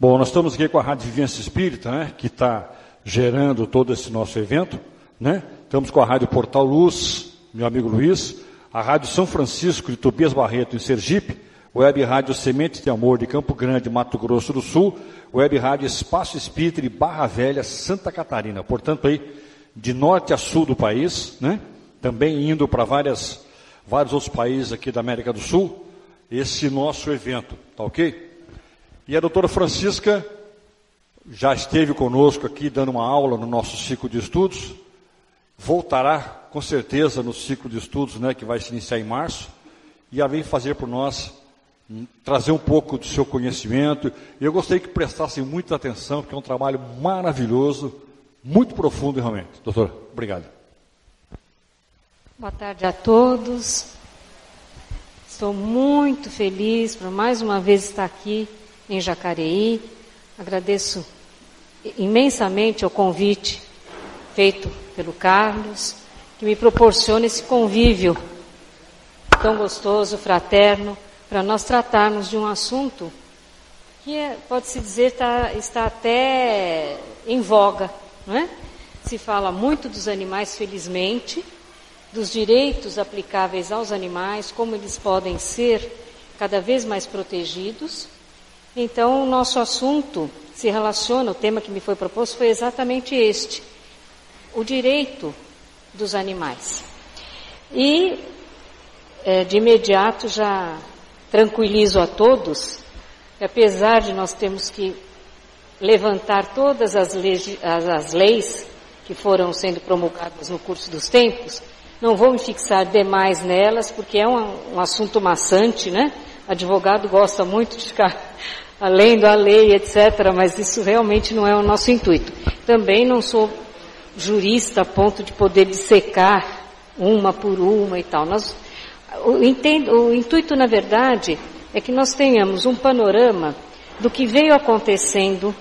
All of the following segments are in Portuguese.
Bom, nós estamos aqui com a Rádio Vivência Espírita, né, que está gerando todo esse nosso evento, né? Estamos com a Rádio Portal Luz, meu amigo Luiz, a Rádio São Francisco de Tobias Barreto, em Sergipe, Web Rádio Semente de Amor de Campo Grande, Mato Grosso do Sul, Web Rádio Espaço Espírita de Barra Velha, Santa Catarina. Portanto, aí, de norte a sul do país, né? Também indo para vários outros países aqui da América do Sul, esse nosso evento, tá ok? E a doutora Francisca já esteve conosco aqui dando uma aula no nosso ciclo de estudos, voltará com certeza no ciclo de estudos, né, que vai se iniciar em março, e ela vem fazer por nós, trazer um pouco do seu conhecimento. E eu gostaria que prestassem muita atenção, porque é um trabalho maravilhoso, muito profundo realmente. Doutora, obrigado. Boa tarde a todos. Estou muito feliz por mais uma vez estar aqui em Jacareí. Agradeço imensamente o convite feito pelo Carlos, que me proporciona esse convívio tão gostoso, fraterno, para nós tratarmos de um assunto que pode-se dizer está até em voga, não é? Se fala muito dos animais, felizmente, dos direitos aplicáveis aos animais, como eles podem ser cada vez mais protegidos. Então, o nosso assunto se relaciona, o tema que me foi proposto foi exatamente este, o direito dos animais. E, de imediato, já tranquilizo a todos, que apesar de nós termos que levantar todas as leis que foram sendo promulgadas no curso dos tempos, não vou me fixar demais nelas, porque é um assunto maçante, né? Advogado gosta muito de ficar lendo a lei, etc., mas isso realmente não é o nosso intuito. Também não sou jurista a ponto de poder dissecar uma por uma e tal. O intuito, na verdade, é que nós tenhamos um panorama do que veio acontecendo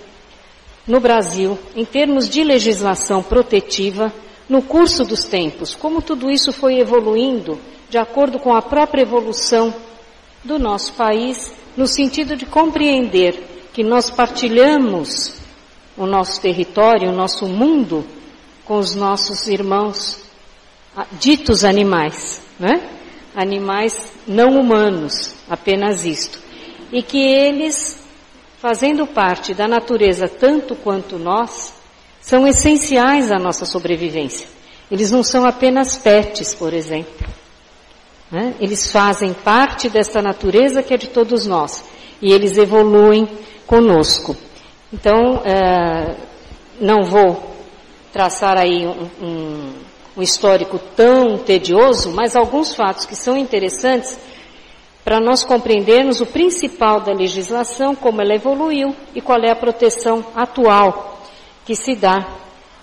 no Brasil, em termos de legislação protetiva, no curso dos tempos, como tudo isso foi evoluindo de acordo com a própria evolução do nosso país, no sentido de compreender que nós partilhamos o nosso território, o nosso mundo, com os nossos irmãos ditos animais, né? Animais não humanos, apenas isto. E que eles, fazendo parte da natureza tanto quanto nós, são essenciais à nossa sobrevivência. Eles não são apenas pets, por exemplo. Né? Eles fazem parte desta natureza que é de todos nós. E eles evoluem conosco. Então, não vou traçar aí um histórico tão tedioso, mas alguns fatos que são interessantes para nós compreendermos o principal da legislação, como ela evoluiu e qual é a proteção atual que se dá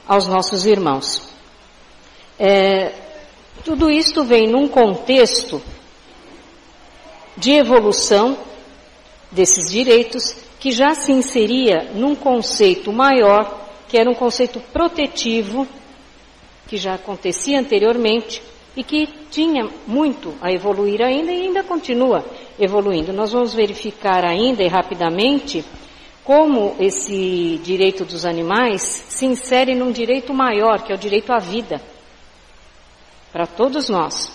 aos nossos irmãos. Tudo isto vem num contexto de evolução desses direitos que já se inseria num conceito maior, que era um conceito protetivo, que já acontecia anteriormente e que tinha muito a evoluir ainda e ainda continua evoluindo. Nós vamos verificar ainda e rapidamente como esse direito dos animais se insere num direito maior, que é o direito à vida, para todos nós.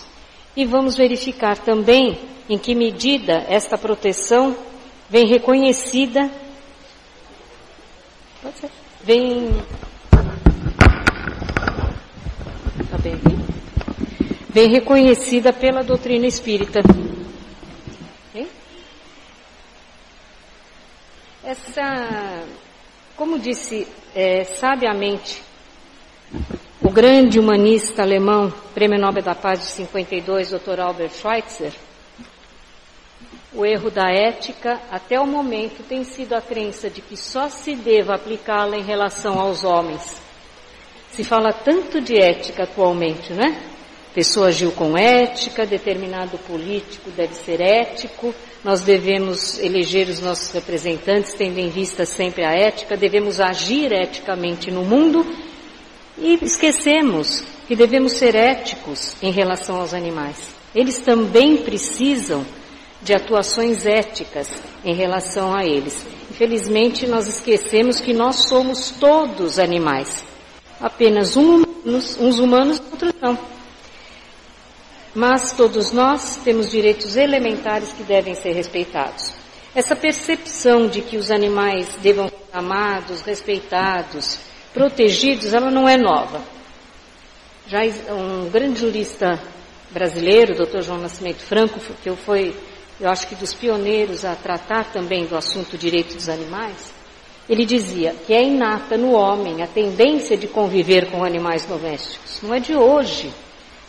E vamos verificar também em que medida esta proteção vem reconhecida, vem reconhecida pela doutrina espírita. Okay? Como disse sabiamente o grande humanista alemão, Prêmio Nobel da Paz de 52, Dr. Albert Schweitzer, o erro da ética, até o momento, tem sido a crença de que só se deva aplicá-la em relação aos homens. Se fala tanto de ética atualmente, né? Pessoa agiu com ética, determinado político deve ser ético, nós devemos eleger os nossos representantes tendo em vista sempre a ética, devemos agir eticamente no mundo e esquecemos que devemos ser éticos em relação aos animais. Eles também precisam de atuações éticas em relação a eles. Infelizmente, nós esquecemos que nós somos todos animais. Apenas uns humanos, outros não. Mas todos nós temos direitos elementares que devem ser respeitados. Essa percepção de que os animais devam ser amados, respeitados, protegidos, ela não é nova. Já um grande jurista brasileiro, Dr. João Nascimento Franco, que eu acho que dos pioneiros a tratar também do assunto direito dos animais, ele dizia que é inata no homem a tendência de conviver com animais domésticos. Não é de hoje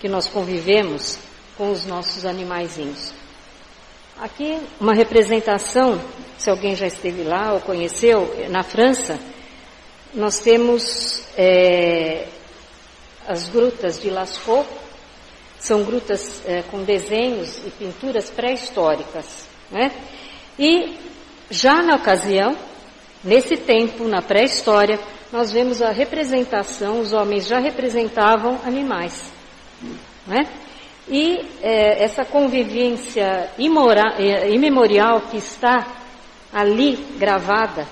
que nós convivemos com os nossos animaizinhos. Aqui uma representação, se alguém já esteve lá ou conheceu, na França, nós temos as grutas de Lascaux. São grutas com desenhos e pinturas pré-históricas, né? E já na ocasião, nesse tempo, na pré-história, nós vemos a representação, os homens já representavam animais, né? E essa convivência imemorial que está ali gravada,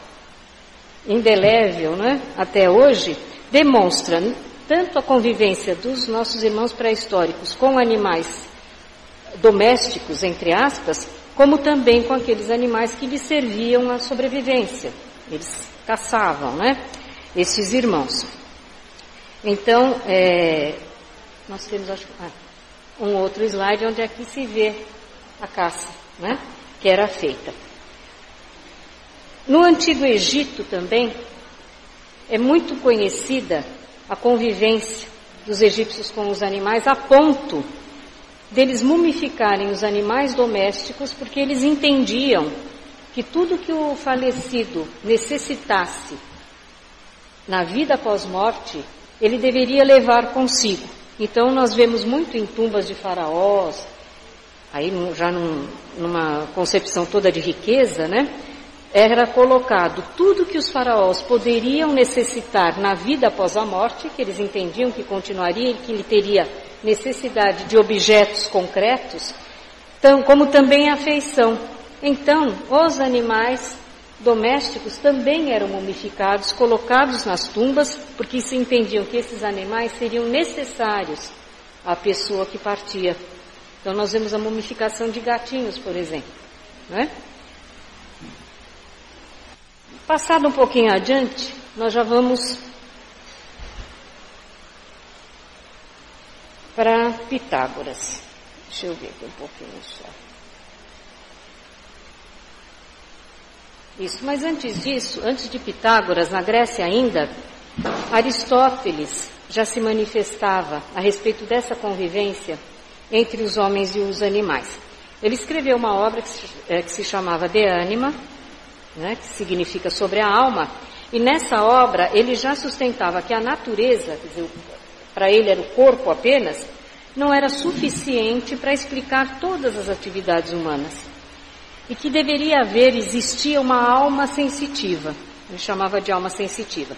indelével, né, até hoje, demonstra tanto a convivência dos nossos irmãos pré-históricos com animais domésticos, entre aspas, como também com aqueles animais que lhes serviam à sobrevivência. Eles caçavam, né, esses irmãos. Então, nós temos, acho, um outro slide onde aqui se vê a caça, né, que era feita. No Antigo Egito também é muito conhecida a convivência dos egípcios com os animais, a ponto deles mumificarem os animais domésticos, porque eles entendiam que tudo que o falecido necessitasse na vida após morte, ele deveria levar consigo. Então nós vemos muito em tumbas de faraós, aí já numa concepção toda de riqueza, né? Era colocado tudo que os faraós poderiam necessitar na vida após a morte, que eles entendiam que continuaria e que ele teria necessidade de objetos concretos, como também a afeição. Então, os animais domésticos também eram mumificados, colocados nas tumbas, porque se entendiam que esses animais seriam necessários à pessoa que partia. Então, nós vemos a mumificação de gatinhos, por exemplo, né? Passado um pouquinho adiante, nós já vamos para Pitágoras. Deixa eu ver aqui um pouquinho só. Isso, mas antes disso, antes de Pitágoras, na Grécia ainda, Aristóteles já se manifestava a respeito dessa convivência entre os homens e os animais. Ele escreveu uma obra que se chamava De Anima, né, que significa sobre a alma, e nessa obra ele já sustentava que a natureza, quer dizer, para ele era o corpo apenas, não era suficiente para explicar todas as atividades humanas, e que deveria existia uma alma sensitiva, ele chamava de alma sensitiva.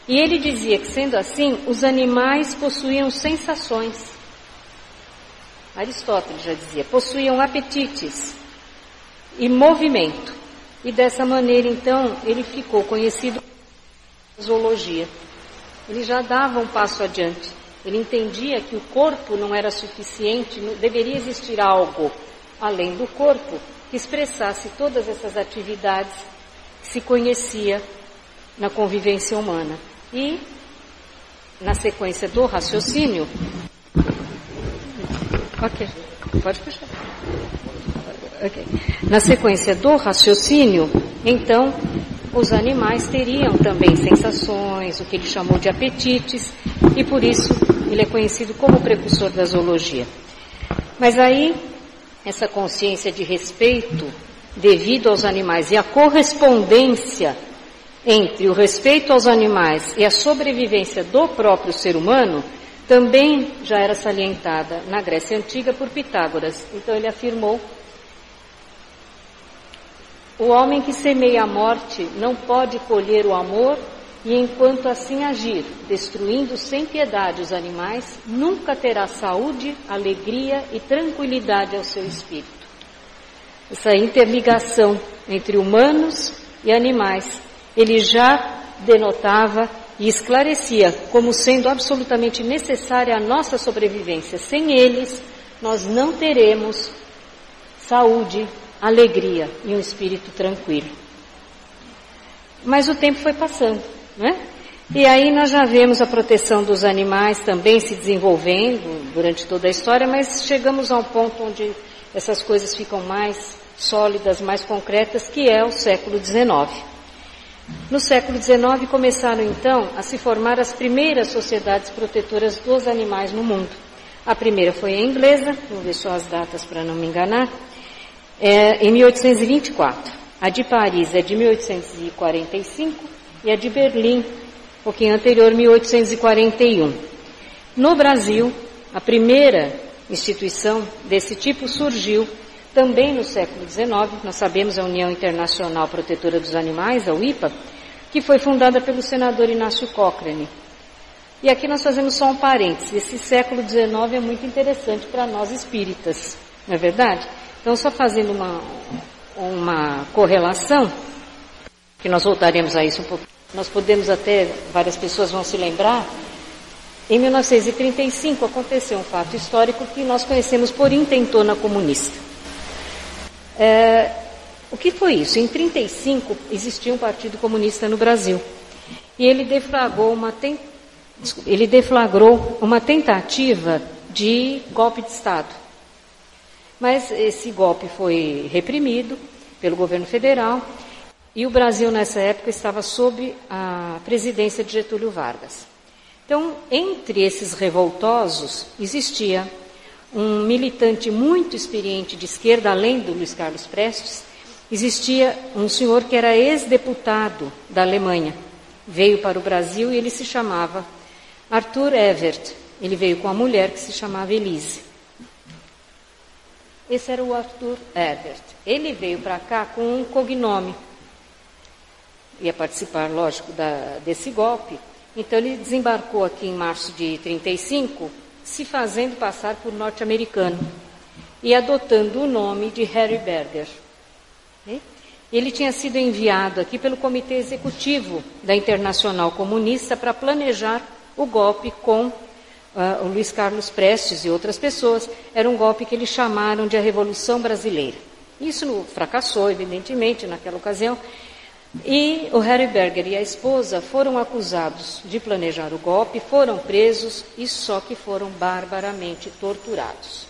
E ele dizia que, sendo assim, os animais possuíam sensações. Aristóteles já dizia, possuíam apetites e movimento. E dessa maneira, então, ele ficou conhecido como zoologia. Ele já dava um passo adiante. Ele entendia que o corpo não era suficiente, deveria existir algo além do corpo que expressasse todas essas atividades que se conhecia na convivência humana. E, na sequência do raciocínio... Ok, pode puxar. Okay. Na sequência do raciocínio, então, os animais teriam também sensações, o que ele chamou de apetites, e por isso ele é conhecido como o precursor da zoologia. Mas aí, essa consciência de respeito devido aos animais e a correspondência entre o respeito aos animais e a sobrevivência do próprio ser humano, também já era salientada na Grécia Antiga por Pitágoras. Então ele afirmou: o homem que semeia a morte não pode colher o amor, e enquanto assim agir, destruindo sem piedade os animais, nunca terá saúde, alegria e tranquilidade ao seu espírito. Essa interligação entre humanos e animais. Ele já denotava e esclarecia como sendo absolutamente necessária a nossa sobrevivência. Sem eles, nós não teremos saúde, alegria e um espírito tranquilo. Mas o tempo foi passando, né? E aí nós já vemos a proteção dos animais também se desenvolvendo durante toda a história, mas chegamos a um ponto onde essas coisas ficam mais sólidas, mais concretas, que é o século XIX. No século XIX começaram então a se formar as primeiras sociedades protetoras dos animais no mundo. A primeira foi a inglesa, vou ver só as datas para não me enganar, em 1824. A de Paris é de 1845 e a de Berlim, um pouquinho anterior, 1841. No Brasil, a primeira instituição desse tipo surgiu também no século XIX. Nós sabemos a União Internacional Protetora dos Animais, a UIPA, que foi fundada pelo senador Inácio Cochrane. E aqui nós fazemos só um parênteses. Esse século XIX é muito interessante para nós espíritas, não é verdade? Então, só fazendo uma correlação, que nós voltaremos a isso um pouco. Nós podemos até, várias pessoas vão se lembrar, em 1935 aconteceu um fato histórico que nós conhecemos por intentona comunista. O que foi isso? Em 1935 existia um partido comunista no Brasil e ele deflagrou uma tentativa de golpe de Estado. Mas esse golpe foi reprimido pelo governo federal e o Brasil nessa época estava sob a presidência de Getúlio Vargas. Então, entre esses revoltosos existia um militante muito experiente de esquerda, além do Luiz Carlos Prestes, existia um senhor que era ex-deputado da Alemanha. Veio para o Brasil e ele se chamava Arthur Evert. Ele veio com a mulher que se chamava Elise. Esse era o Arthur Evert. Ele veio para cá com um cognome. Ia participar, lógico, desse golpe. Então ele desembarcou aqui em março de 1935, se fazendo passar por norte-americano e adotando o nome de Harry Berger. Ele tinha sido enviado aqui pelo Comitê Executivo da Internacional Comunista para planejar o golpe com o Luiz Carlos Prestes e outras pessoas. Era um golpe que eles chamaram de a Revolução Brasileira. Isso fracassou, evidentemente, naquela ocasião. E o Harry Berger e a esposa foram acusados de planejar o golpe, foram presos e só que foram barbaramente torturados.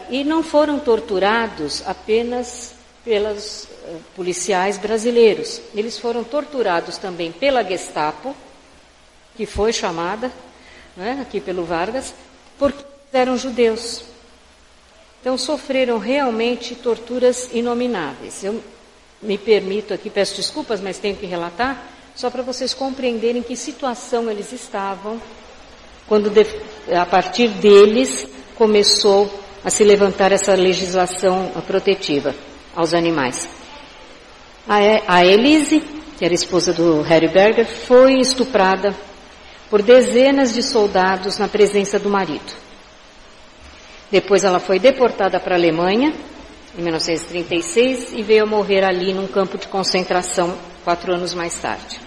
E não foram torturados apenas pelos policiais brasileiros. Eles foram torturados também pela Gestapo, que foi chamada, né, aqui pelo Vargas, porque eram judeus. Então sofreram realmente torturas inomináveis. Eu me permito aqui, peço desculpas, mas tenho que relatar, só para vocês compreenderem que situação eles estavam quando, a partir deles, começou a se levantar essa legislação protetiva aos animais. A Elise, que era esposa do Harry Berger, foi estuprada por dezenas de soldados na presença do marido. Depois ela foi deportada para a Alemanha, em 1936, e veio a morrer ali num campo de concentração 4 anos mais tarde.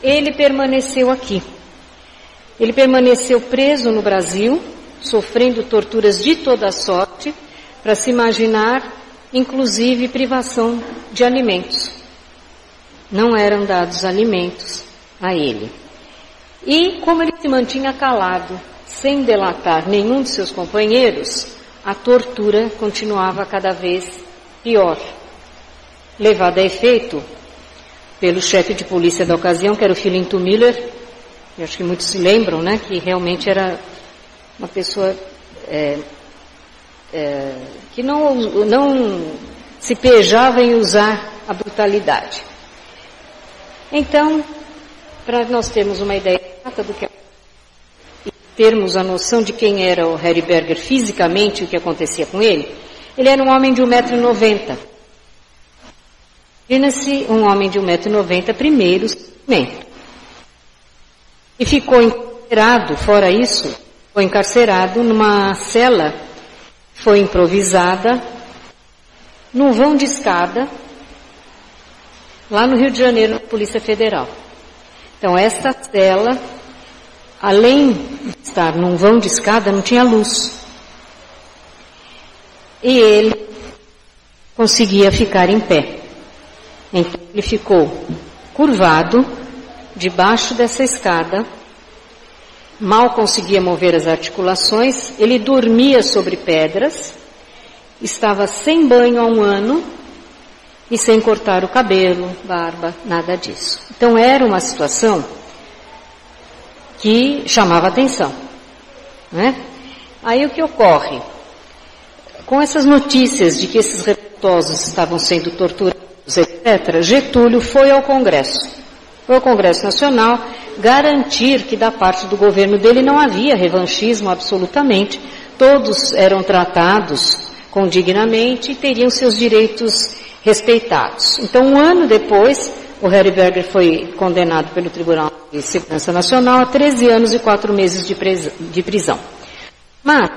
Ele permaneceu aqui. Ele permaneceu preso no Brasil, sofrendo torturas de toda sorte, para se imaginar, inclusive, privação de alimentos. Não eram dados alimentos a ele. E, como ele se mantinha calado, sem delatar nenhum de seus companheiros, a tortura continuava cada vez pior. Levada a efeito pelo chefe de polícia da ocasião, que era o Filinto Miller, eu acho que muitos se lembram, né, que realmente era uma pessoa que não se pejava em usar a brutalidade. Então, para nós termos uma ideia do que e termos a noção de quem era o Harry Berger fisicamente, o que acontecia com ele, ele era um homem de 1,90 m. Imagina-se um homem de 1,90 m, primeiro segmento. E ficou encarcerado, fora isso, foi encarcerado numa cela, foi improvisada, num vão de escada, lá no Rio de Janeiro, na Polícia Federal. Então, esta cela, além de estar num vão de escada, não tinha luz. E ele conseguia ficar em pé. Então, ele ficou curvado, debaixo dessa escada, mal conseguia mover as articulações, ele dormia sobre pedras, estava sem banho há 1 ano e sem cortar o cabelo, barba, nada disso. Então era uma situação que chamava atenção, né? Aí o que ocorre? Com essas notícias de que esses revoltosos estavam sendo torturados, etc., Getúlio foi ao Congresso Nacional garantir que da parte do governo dele não havia revanchismo absolutamente, todos eram tratados condignamente e teriam seus direitos respeitados. Então, 1 ano depois, o Harry Berger foi condenado pelo Tribunal de Segurança Nacional a 13 anos e 4 meses de prisão. Mas,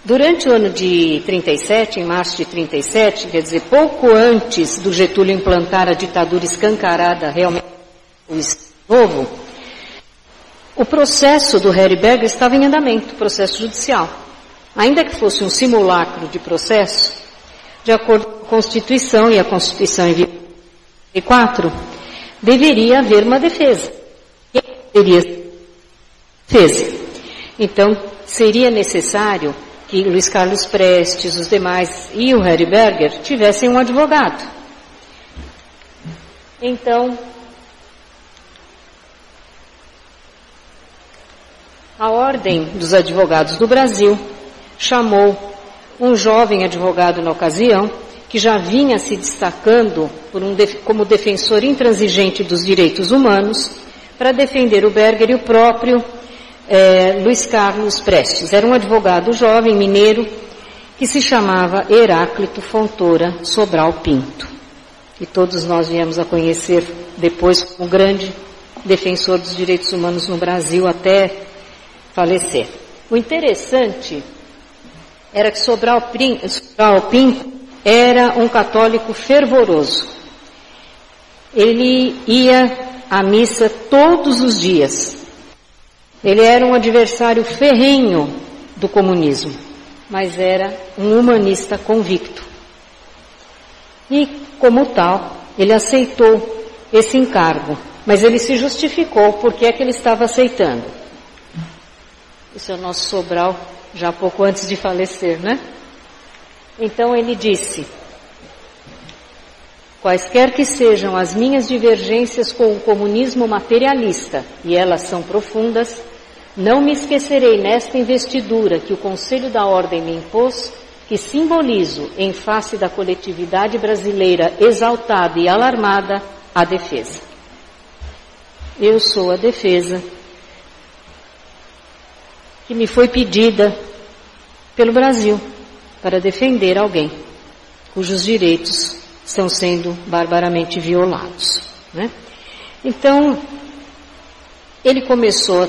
durante o ano de 37, em março de 37, quer dizer, pouco antes do Getúlio implantar a ditadura escancarada realmente novo, o processo do Harry Berger estava em andamento, processo judicial. Ainda que fosse um simulacro de processo, de acordo com a Constituição, e a Constituição em 1984, deveria haver uma defesa. E teria defesa. Então, seria necessário que Luiz Carlos Prestes, os demais e o Harry Berger tivessem um advogado. Então, a Ordem dos Advogados do Brasil chamou um jovem advogado na ocasião, que já vinha se destacando como defensor intransigente dos direitos humanos, para defender o Berger e o próprio Luiz Carlos Prestes. Era um advogado jovem, mineiro, que se chamava Heráclito Fontoura Sobral Pinto. E todos nós viemos a conhecer depois como grande defensor dos direitos humanos no Brasil até falecer. O interessante era que Sobral Pinto era um católico fervoroso. Ele ia à missa todos os dias. Ele era um adversário ferrenho do comunismo, mas era um humanista convicto. E, como tal, ele aceitou esse encargo, mas ele se justificou porque é que ele estava aceitando. Esse é o nosso Sobral, já pouco antes de falecer, né? Então ele disse: quaisquer que sejam as minhas divergências com o comunismo materialista, e elas são profundas, não me esquecerei nesta investidura que o Conselho da Ordem me impôs, que simbolizo, em face da coletividade brasileira exaltada e alarmada, a defesa. Eu sou a defesa que me foi pedida pelo Brasil para defender alguém cujos direitos estão sendo barbaramente violados, né? Então, ele começou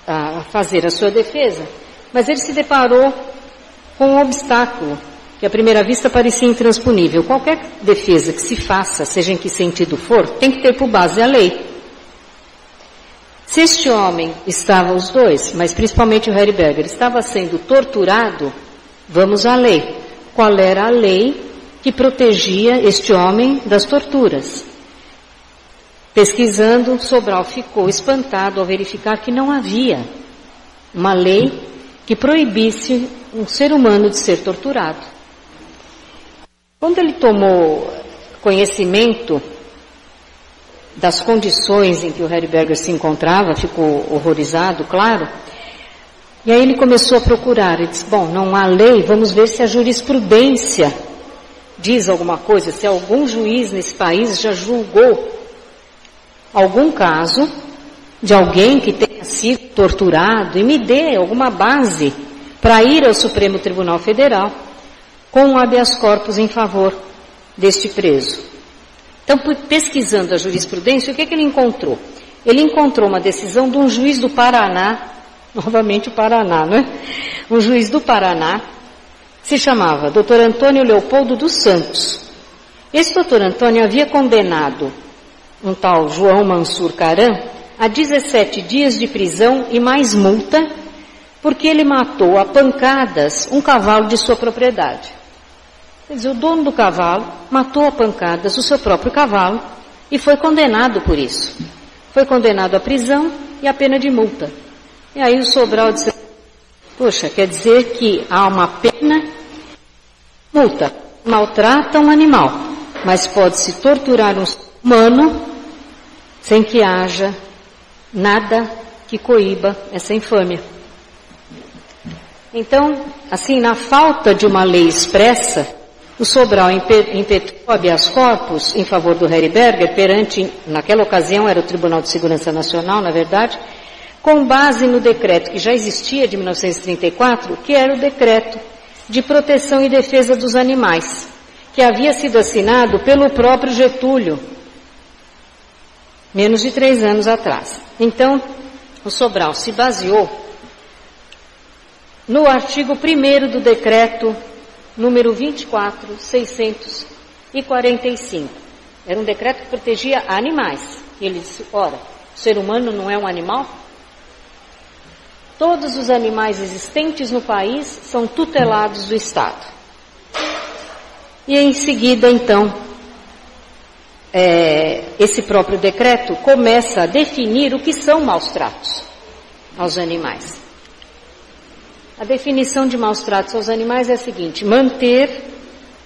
a fazer a sua defesa, mas ele se deparou com um obstáculo que à primeira vista parecia intransponível. Qualquer defesa que se faça, seja em que sentido for, tem que ter por base a lei. Se este homem estava, os dois, mas principalmente o Harry Berger, estava sendo torturado, vamos à lei. Qual era a lei que protegia este homem das torturas? Pesquisando, Sobral ficou espantado ao verificar que não havia uma lei que proibisse um ser humano de ser torturado. Quando ele tomou conhecimento das condições em que o Harry Berger se encontrava, ficou horrorizado, claro, e aí ele começou a procurar. Ele disse: bom, não há lei, vamos ver se a jurisprudência diz alguma coisa, se algum juiz nesse país já julgou algum caso de alguém que tenha sido torturado e me dê alguma base para ir ao Supremo Tribunal Federal com um habeas corpus em favor deste preso. Então, pesquisando a jurisprudência, o que ele encontrou? Ele encontrou uma decisão de um juiz do Paraná, novamente o Paraná, não é? Um juiz do Paraná, que se chamava Dr. Antônio Leopoldo dos Santos. Esse Dr. Antônio havia condenado um tal João Mansur Caram, a 17 dias de prisão e mais multa, porque ele matou a pancadas um cavalo de sua propriedade. Quer dizer, o dono do cavalo matou a pancadas o seu próprio cavalo e foi condenado por isso. Foi condenado à prisão e à pena de multa. E aí o Sobral disse, poxa, quer dizer que há uma pena, multa, maltrata um animal, mas pode-se torturar um ser humano sem que haja nada que coíba essa infâmia. Então, assim, na falta de uma lei expressa, o Sobral impetrou habeas corpus em favor do Heriberger perante, naquela ocasião era o Tribunal de Segurança Nacional, na verdade, com base no decreto que já existia de 1934, que era o decreto de proteção e defesa dos animais, que havia sido assinado pelo próprio Getúlio, menos de 3 anos atrás. Então, o Sobral se baseou no artigo 1º do decreto número 24.645. Era um decreto que protegia animais. E ele disse, ora, o ser humano não é um animal? Todos os animais existentes no país são tutelados do Estado. E em seguida, então, esse próprio decreto começa a definir o que são maus-tratos aos animais. A definição de maus-tratos aos animais é a seguinte: manter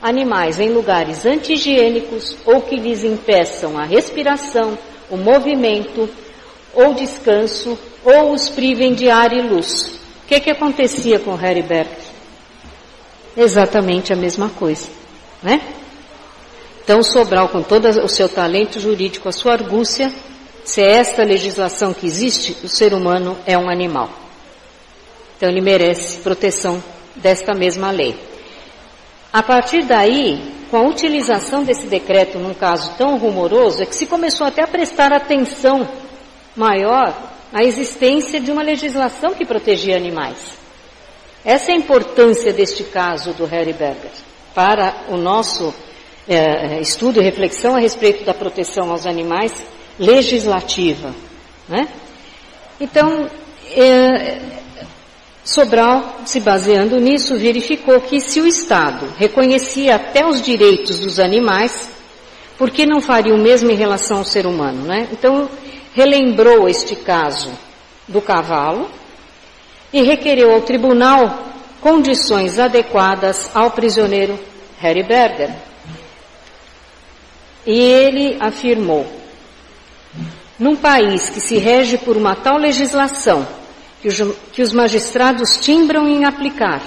animais em lugares anti-higiênicos ou que lhes impeçam a respiração, o movimento ou descanso, ou os privem de ar e luz. O que acontecia com Heriberger? Exatamente a mesma coisa, né? Então Sobral, com todo o seu talento jurídico, a sua argúcia, se é esta legislação que existe, o ser humano é um animal. Então ele merece proteção desta mesma lei. A partir daí, com a utilização desse decreto num caso tão rumoroso, é que se começou até a prestar atenção maior à existência de uma legislação que protegia animais. Essa é a importância deste caso do Heriberger para o nosso estudo e reflexão a respeito da proteção aos animais legislativa, né? Então, Sobral, se baseando nisso, verificou que se o Estado reconhecia até os direitos dos animais, por que não faria o mesmo em relação ao ser humano, né? Então, relembrou este caso do cavalo e requereu ao tribunal condições adequadas ao prisioneiro Heriberger. E ele afirmou, num país que se rege por uma tal legislação, que os magistrados timbram em aplicar,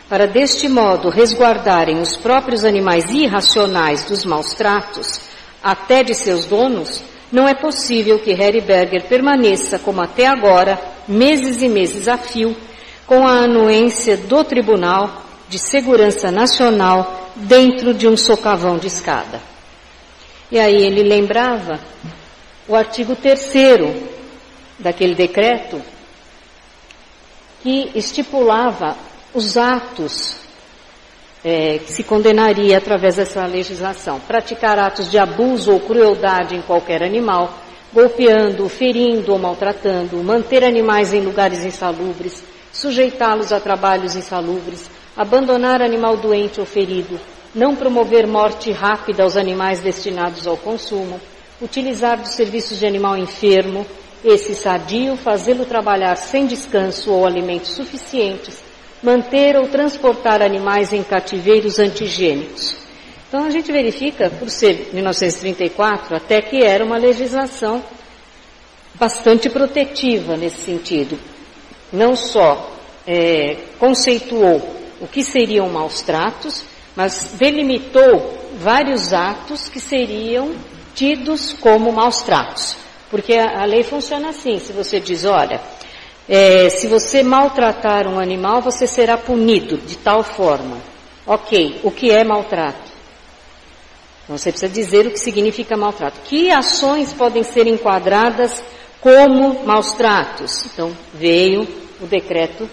para deste modo resguardarem os próprios animais irracionais dos maus tratos, até de seus donos, não é possível que Heriberger permaneça, como até agora, meses e meses a fio, com a anuência do Tribunal de Segurança Nacional dentro de um socavão de escada. E aí ele lembrava o artigo 3º daquele decreto, que estipulava os atos que se condenaria através dessa legislação. Praticar atos de abuso ou crueldade em qualquer animal, golpeando, ferindo ou maltratando, manter animais em lugares insalubres, sujeitá-los a trabalhos insalubres, abandonar animal doente ou ferido, não promover morte rápida aos animais destinados ao consumo, utilizar dos serviços de animal enfermo, esse sadio, fazê-lo trabalhar sem descanso ou alimentos suficientes, manter ou transportar animais em cativeiros anti-higiênicos. Então a gente verifica, por ser 1934, até que era uma legislação bastante protetiva nesse sentido. Não só conceituou o que seriam maus tratos, mas delimitou vários atos que seriam tidos como maus tratos. Porque a lei funciona assim, se você diz, olha, se você maltratar um animal, você será punido de tal forma. Ok, o que é maltrato? Então, você precisa dizer o que significa maltrato. Que ações podem ser enquadradas como maus tratos? Então, veio o decreto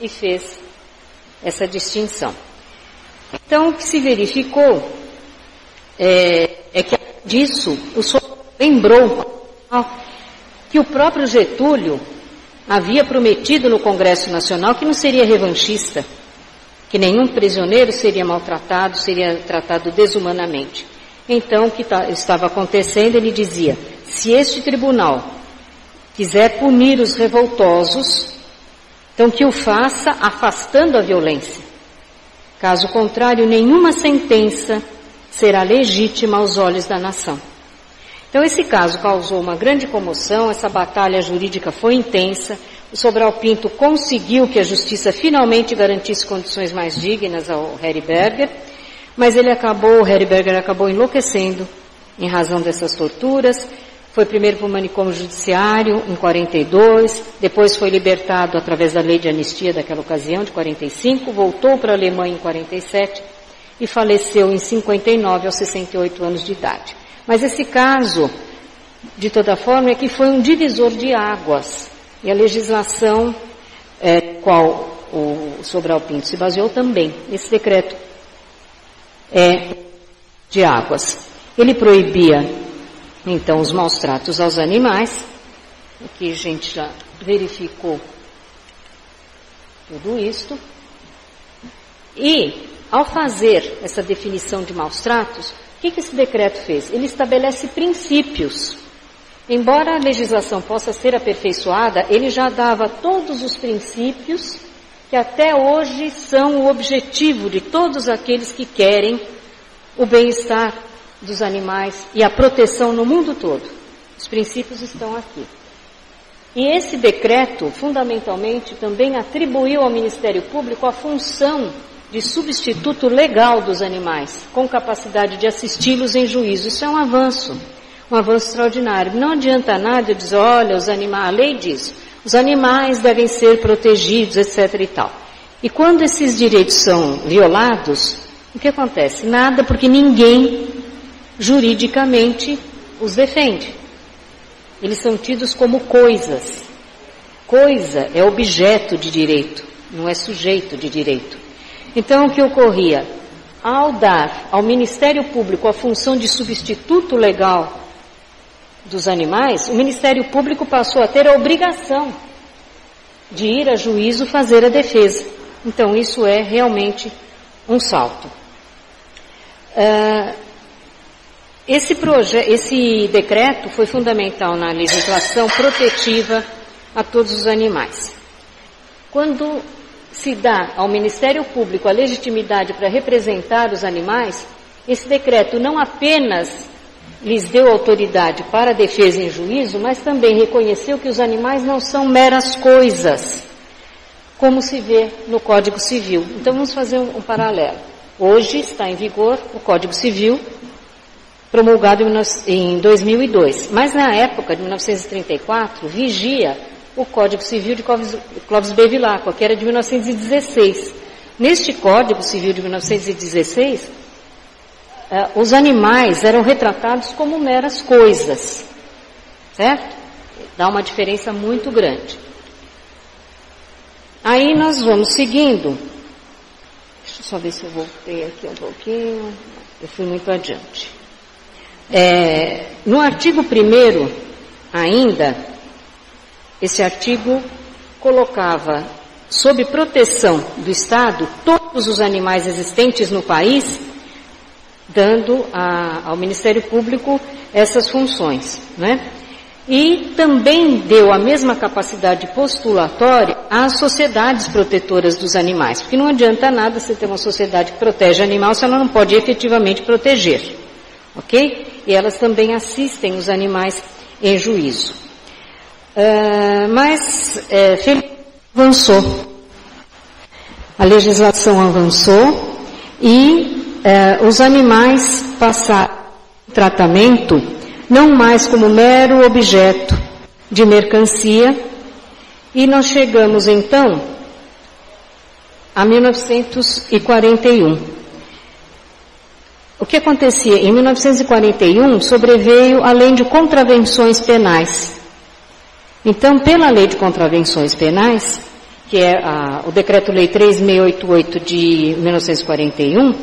e fez essa distinção. Então, o que se verificou é que disso, o lembrou que o próprio Getúlio havia prometido no Congresso Nacional que não seria revanchista, que nenhum prisioneiro seria maltratado, seria tratado desumanamente. Então, o que estava acontecendo, ele dizia, se este tribunal quiser punir os revoltosos, então que o faça afastando a violência. Caso contrário, nenhuma sentença será legítima aos olhos da nação. Então, esse caso causou uma grande comoção, essa batalha jurídica foi intensa, o Sobral Pinto conseguiu que a justiça finalmente garantisse condições mais dignas ao Harry Berger, mas o Harry Berger acabou enlouquecendo em razão dessas torturas, foi primeiro para o manicômio judiciário em 42, depois foi libertado através da lei de anistia daquela ocasião, de 45, voltou para a Alemanha em 47 e faleceu em 59 aos 68 anos de idade. Mas esse caso, de toda forma, é que foi um divisor de águas. E a legislação qual o Sobral Pinto se baseou também. Esse decreto de águas. Ele proibia, então, os maus tratos aos animais. Aqui a gente já verificou tudo isto. E, ao fazer essa definição de maus tratos, o que esse decreto fez? Ele estabelece princípios. Embora a legislação possa ser aperfeiçoada, ele já dava todos os princípios que até hoje são o objetivo de todos aqueles que querem o bem-estar dos animais e a proteção no mundo todo. Os princípios estão aqui. E esse decreto, fundamentalmente, também atribuiu ao Ministério Público a função de substituto legal dos animais, com capacidade de assisti-los em juízo. Isso é um avanço extraordinário. Não adianta nada dizer, olha, a lei diz, os animais devem ser protegidos, etc. e tal. E quando esses direitos são violados, o que acontece? Nada, porque ninguém juridicamente os defende. Eles são tidos como coisas. Coisa é objeto de direito, não é sujeito de direito. Então, o que ocorria? Ao dar ao Ministério Público a função de substituto legal dos animais, o Ministério Público passou a ter a obrigação de ir a juízo fazer a defesa. Então, isso é realmente um salto. Esse decreto foi fundamental na legislação protetiva a todos os animais. Quando se dá ao Ministério Público a legitimidade para representar os animais, esse decreto não apenas lhes deu autoridade para a defesa em juízo, mas também reconheceu que os animais não são meras coisas, como se vê no Código Civil. Então vamos fazer um paralelo. Hoje está em vigor o Código Civil, promulgado em 2002, mas na época de 1934 vigia o Código Civil de Clóvis Bevilacqua, que era de 1916. Neste Código Civil de 1916, os animais eram retratados como meras coisas, certo? Dá uma diferença muito grande. Aí nós vamos seguindo. Deixa eu só ver se eu voltei aqui um pouquinho. Eu fui muito adiante. No artigo 1º, ainda, esse artigo colocava sob proteção do Estado todos os animais existentes no país, dando ao Ministério Público essas funções, né? E também deu a mesma capacidade postulatória às sociedades protetoras dos animais, porque não adianta nada você ter uma sociedade que protege animal se ela não pode efetivamente proteger, ok? E elas também assistem os animais em juízo. Mas avançou. A legislação avançou e os animais passaram tratamento não mais como mero objeto de mercancia, e nós chegamos então a 1941. O que acontecia? Em 1941 sobreveio a lei de contravenções penais. Então, pela lei de contravenções penais, que é o Decreto-Lei 3688 de 1941,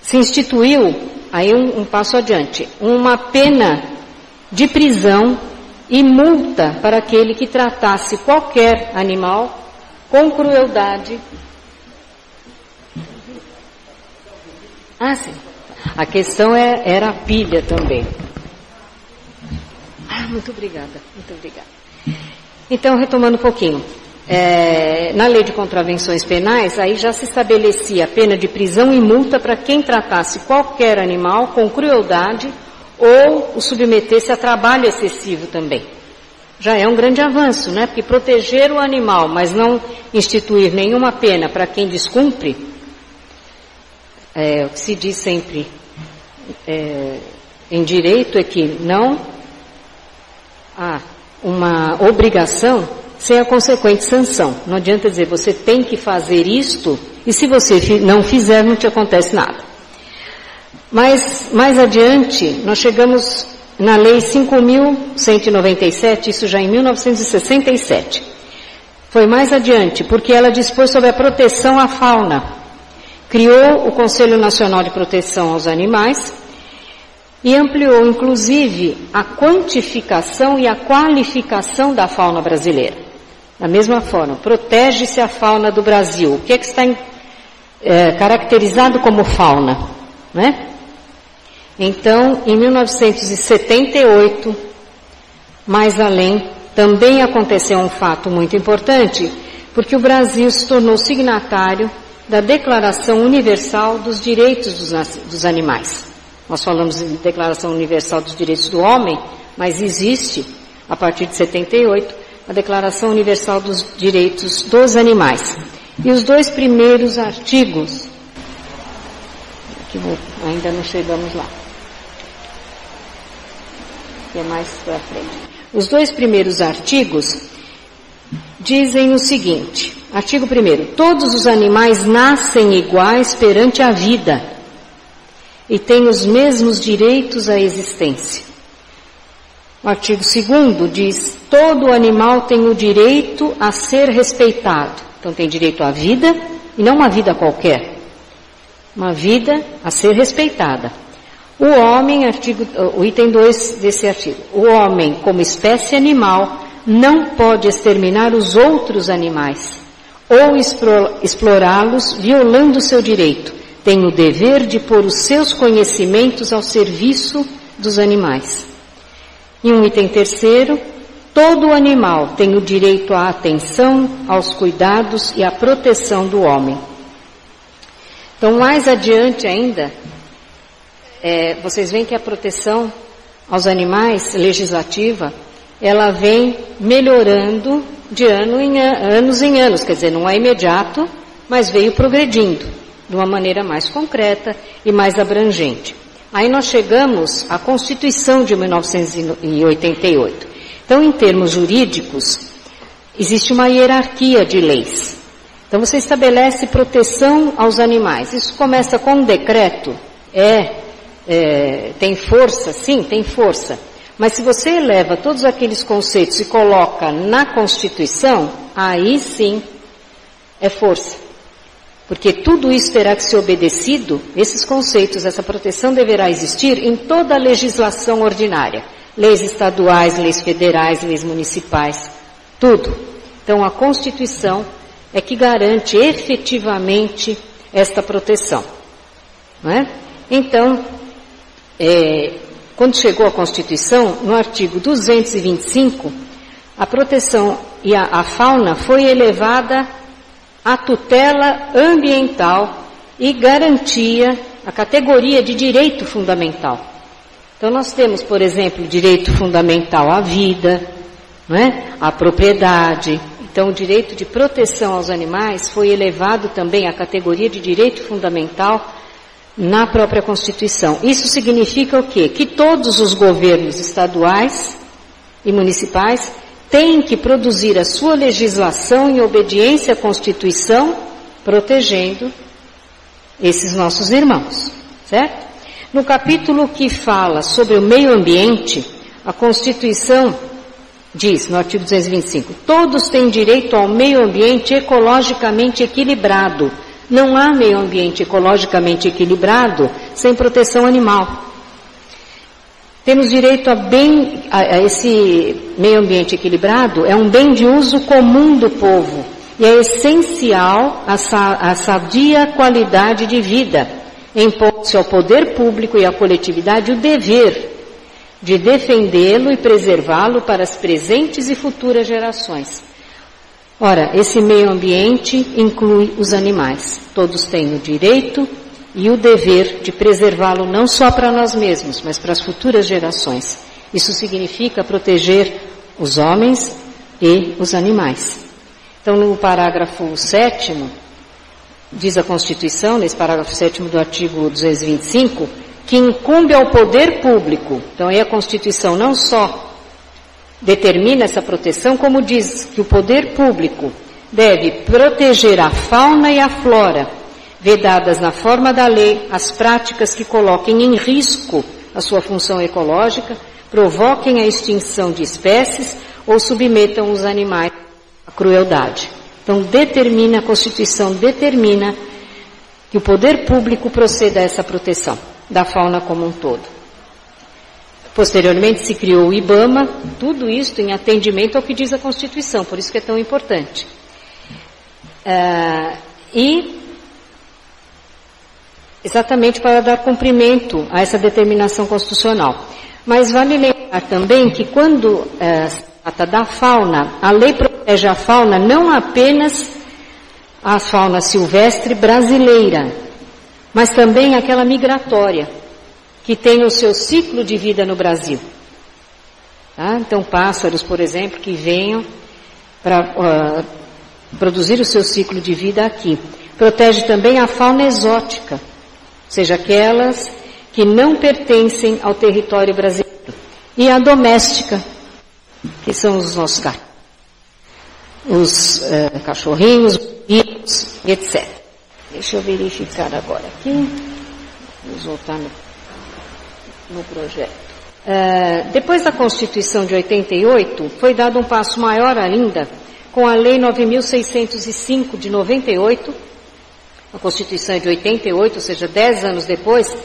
se instituiu aí um passo adiante, uma pena de prisão e multa para aquele que tratasse qualquer animal com crueldade. Ah, sim. A questão era a pilha também. Ah, muito obrigada, muito obrigada. Então, retomando um pouquinho. Na lei de contravenções penais, aí já se estabelecia a pena de prisão e multa para quem tratasse qualquer animal com crueldade ou o submetesse a trabalho excessivo também. Já é um grande avanço, né? Porque proteger o animal, mas não instituir nenhuma pena para quem descumpre, o que se diz sempre em direito é que não há uma obrigação sem a consequente sanção. Não adianta dizer, você tem que fazer isto, e se você não fizer, não te acontece nada. Mas, mais adiante, nós chegamos na Lei 5.197, isso já em 1967. Foi mais adiante, porque ela dispôs sobre a proteção à fauna. Criou o Conselho Nacional de Proteção aos Animais e ampliou, inclusive, a quantificação e a qualificação da fauna brasileira. Da mesma forma, protege-se a fauna do Brasil. O que é que está caracterizado como fauna? Né? Então, em 1978, mais além, também aconteceu um fato muito importante, porque o Brasil se tornou signatário da Declaração Universal dos Direitos dos Animais. Nós falamos em Declaração Universal dos Direitos do Homem, mas existe, a partir de 78, a Declaração Universal dos Direitos dos Animais. E os 2 primeiros artigos, ainda não chegamos lá, que é mais para frente. Os 2 primeiros artigos dizem o seguinte, artigo 1º, todos os animais nascem iguais perante a vida e têm os mesmos direitos à existência. O artigo 2º diz, todo animal tem o direito a ser respeitado. Então tem direito à vida, e não uma vida qualquer. Uma vida a ser respeitada. O homem, o item 2 desse artigo, o homem como espécie animal não pode exterminar os outros animais ou explorá-los violando o seu direito. Tem o dever de pôr os seus conhecimentos ao serviço dos animais. E um item 3º, todo animal tem o direito à atenção, aos cuidados e à proteção do homem. Então, mais adiante ainda, vocês veem que a proteção aos animais legislativa, ela vem melhorando de anos em anos, quer dizer, não é imediato, mas veio progredindo de uma maneira mais concreta e mais abrangente. Aí nós chegamos à Constituição de 1988. Então, em termos jurídicos, existe uma hierarquia de leis. Então, você estabelece proteção aos animais. Isso começa com um decreto. Tem força? Sim, tem força. Mas se você eleva todos aqueles conceitos e coloca na Constituição, aí sim é força. Porque tudo isso terá que ser obedecido, esses conceitos, essa proteção deverá existir em toda a legislação ordinária. Leis estaduais, leis federais, leis municipais, tudo. Então a Constituição é que garante efetivamente esta proteção. Não é? Então, quando chegou a Constituição, no artigo 225, a proteção e a fauna foi elevada à tutela ambiental e garantia a categoria de direito fundamental. Então nós temos, por exemplo, direito fundamental à vida, não é? À propriedade. Então o direito de proteção aos animais foi elevado também à categoria de direito fundamental na própria Constituição. Isso significa o quê? Que todos os governos estaduais e municipais têm que produzir a sua legislação em obediência à Constituição, protegendo esses nossos irmãos, certo? No capítulo que fala sobre o meio ambiente, a Constituição diz, no artigo 225, todos têm direito ao meio ambiente ecologicamente equilibrado. Não há meio ambiente ecologicamente equilibrado sem proteção animal. Temos direito a esse meio ambiente equilibrado, é um bem de uso comum do povo e é essencial a sadia qualidade de vida, impõe-se ao poder público e à coletividade o dever de defendê-lo e preservá-lo para as presentes e futuras gerações. Ora, esse meio ambiente inclui os animais. Todos têm o direito e o dever de preservá-lo não só para nós mesmos, mas para as futuras gerações. Isso significa proteger os homens e os animais. Então, no parágrafo 7º, diz a Constituição, nesse parágrafo 7º do artigo 225, que incumbe ao poder público. Então, aí a Constituição não só determina essa proteção, como diz que o poder público deve proteger a fauna e a flora, vedadas na forma da lei as práticas que coloquem em risco a sua função ecológica, provoquem a extinção de espécies ou submetam os animais à crueldade. Então, a Constituição determina que o poder público proceda a essa proteção da fauna como um todo. Posteriormente se criou o IBAMA, tudo isso em atendimento ao que diz a Constituição, por isso que é tão importante. Exatamente para dar cumprimento a essa determinação constitucional. Mas vale lembrar também que quando se trata da fauna, a lei protege a fauna não apenas a fauna silvestre brasileira, mas também aquela migratória, que tem o seu ciclo de vida no Brasil. Tá? Então, pássaros, por exemplo, que venham para produzir o seu ciclo de vida aqui. Protege também a fauna exótica, ou seja, aquelas que não pertencem ao território brasileiro. E a doméstica, que são os nossos gatos, os cachorrinhos, os etc. Deixa eu verificar agora aqui. Vamos voltar no projeto. Depois da Constituição de 88, foi dado um passo maior ainda com a Lei 9.605 de 98, a Constituição é de 88, ou seja, 10 anos depois.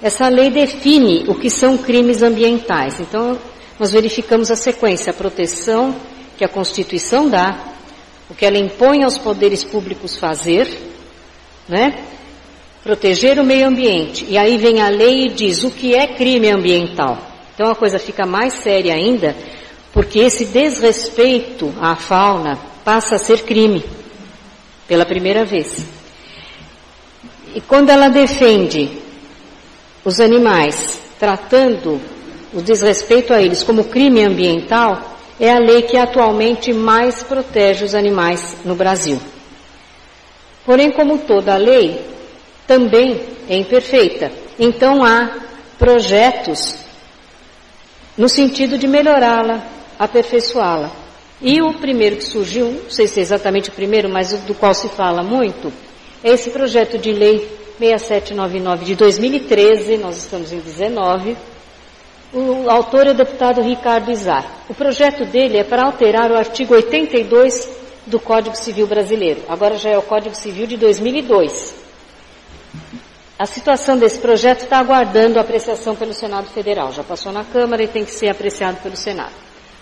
Essa lei define o que são crimes ambientais. Então, nós verificamos a sequência, a proteção que a Constituição dá, o que ela impõe aos poderes públicos fazer, né? Proteger o meio ambiente. E aí vem a lei e diz o que é crime ambiental. Então a coisa fica mais séria ainda, porque esse desrespeito à fauna passa a ser crime, pela primeira vez. E quando ela defende os animais, tratando o desrespeito a eles como crime ambiental, é a lei que atualmente mais protege os animais no Brasil. Porém, como toda lei, também é imperfeita. Então há projetos no sentido de melhorá-la, aperfeiçoá-la. E o primeiro que surgiu, não sei se é exatamente o primeiro, mas do qual se fala muito, é esse projeto de lei 6799 de 2013, nós estamos em 19. O autor é o deputado Ricardo Izar. O projeto dele é para alterar o artigo 82 do Código Civil Brasileiro. Agora já é o Código Civil de 2002. A situação desse projeto está aguardando a apreciação pelo Senado Federal. Já passou na Câmara e tem que ser apreciado pelo Senado.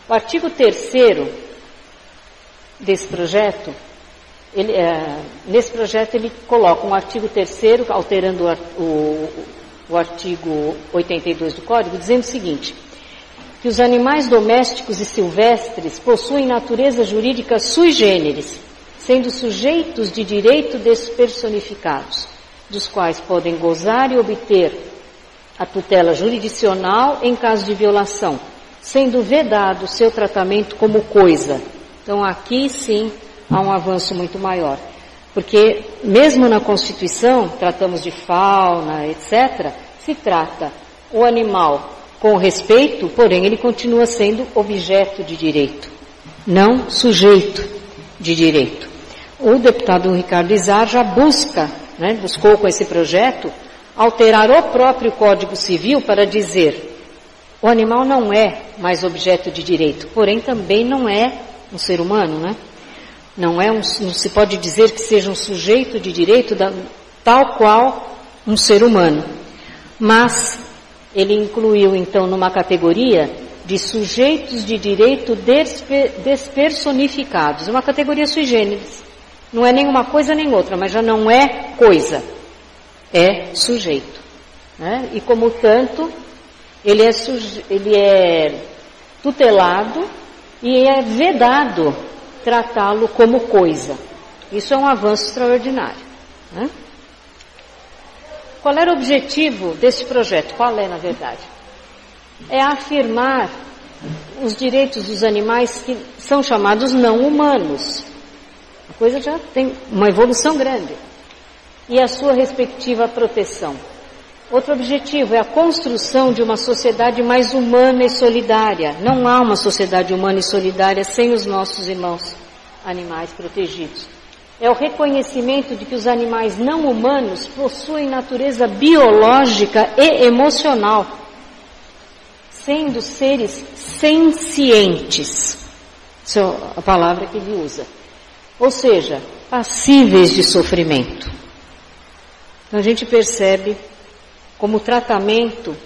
O artigo 3º desse projeto, nesse projeto ele coloca um artigo 3º, alterando o artigo 82 do Código, dizendo o seguinte, que os animais domésticos e silvestres possuem natureza jurídica sui generis, sendo sujeitos de direito despersonificados, dos quais podem gozar e obter a tutela jurisdicional em caso de violação, sendo vedado seu tratamento como coisa. Então aqui sim há um avanço muito maior, porque mesmo na Constituição, tratamos de fauna, etc., se trata o animal com respeito, porém ele continua sendo objeto de direito, não sujeito de direito. O deputado Ricardo Izar já buscou com esse projeto alterar o próprio Código Civil para dizer o animal não é mais objeto de direito, porém também não é um ser humano, né? Não se pode dizer que seja um sujeito de direito tal qual um ser humano. mas ele incluiu então numa categoria de sujeitos de direito despersonificados, uma categoria sui generis. Não é nenhuma coisa nem outra, mas já não é coisa, é sujeito, né? E como tanto, ele é tutelado e é vedado tratá-lo como coisa. Isso é um avanço extraordinário, né? Qual era o objetivo desse projeto? Qual é, na verdade? É afirmar os direitos dos animais que são chamados não humanos. A coisa já tem uma evolução grande. E a sua respectiva proteção. Outro objetivo é a construção de uma sociedade mais humana e solidária. Não há uma sociedade humana e solidária sem os nossos irmãos animais protegidos. É o reconhecimento de que os animais não humanos possuem natureza biológica e emocional, sendo seres sencientes. Essa é a palavra que ele usa. Ou seja, passíveis de sofrimento. Então a gente percebe como o tratamento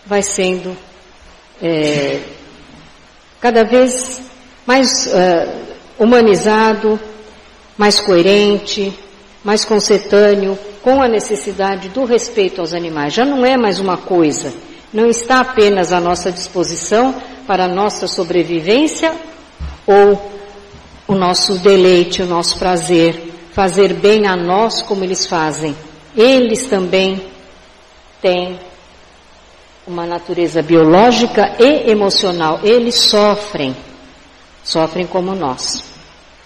vai sendo cada vez mais humanizado, mais coerente, mais concetâneo com a necessidade do respeito aos animais. Já não é mais uma coisa, não está apenas à nossa disposição para a nossa sobrevivência ou o nosso deleite, o nosso prazer, fazer bem a nós como eles fazem. Eles também têm uma natureza biológica e emocional. Eles sofrem como nós.